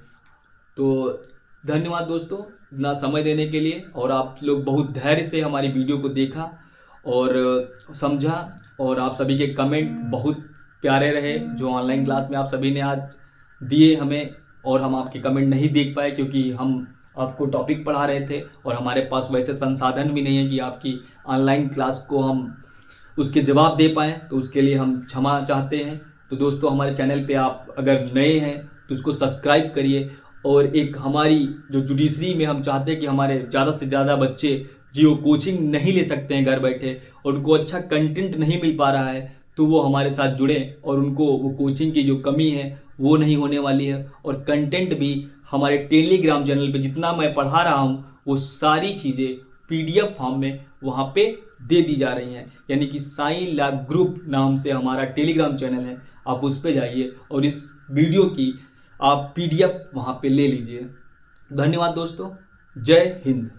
तो धन्यवाद दोस्तों इतना समय देने के लिए, और आप लोग बहुत धैर्य से हमारी वीडियो को देखा और समझा, और आप सभी के कमेंट बहुत प्यारे रहे जो ऑनलाइन क्लास में आप सभी ने आज दिए हमें, और हम आपके कमेंट नहीं देख पाए क्योंकि हम आपको टॉपिक पढ़ा रहे थे और हमारे पास वैसे संसाधन भी नहीं है कि आपकी ऑनलाइन क्लास को हम उसके जवाब दे पाएँ, तो उसके लिए हम क्षमा चाहते हैं। तो दोस्तों हमारे चैनल पे आप अगर नए हैं तो उसको सब्सक्राइब करिए, और एक हमारी जो जुडिशरी में हम चाहते हैं कि हमारे ज़्यादा से ज़्यादा बच्चे जो कोचिंग नहीं ले सकते हैं घर बैठे और उनको अच्छा कंटेंट नहीं मिल पा रहा है, तो वो हमारे साथ जुड़ें और उनको वो कोचिंग की जो कमी है वो नहीं होने वाली है। और कंटेंट भी हमारे टेलीग्राम चैनल पे जितना मैं पढ़ा रहा हूँ वो सारी चीज़ें PDF फॉर्म में वहाँ पे दे दी जा रही हैं, यानी कि साई लैब ग्रुप नाम से हमारा टेलीग्राम चैनल है, आप उस पे जाइए और इस वीडियो की आप PDF वहाँ पे ले लीजिए। धन्यवाद दोस्तों, जय हिंद।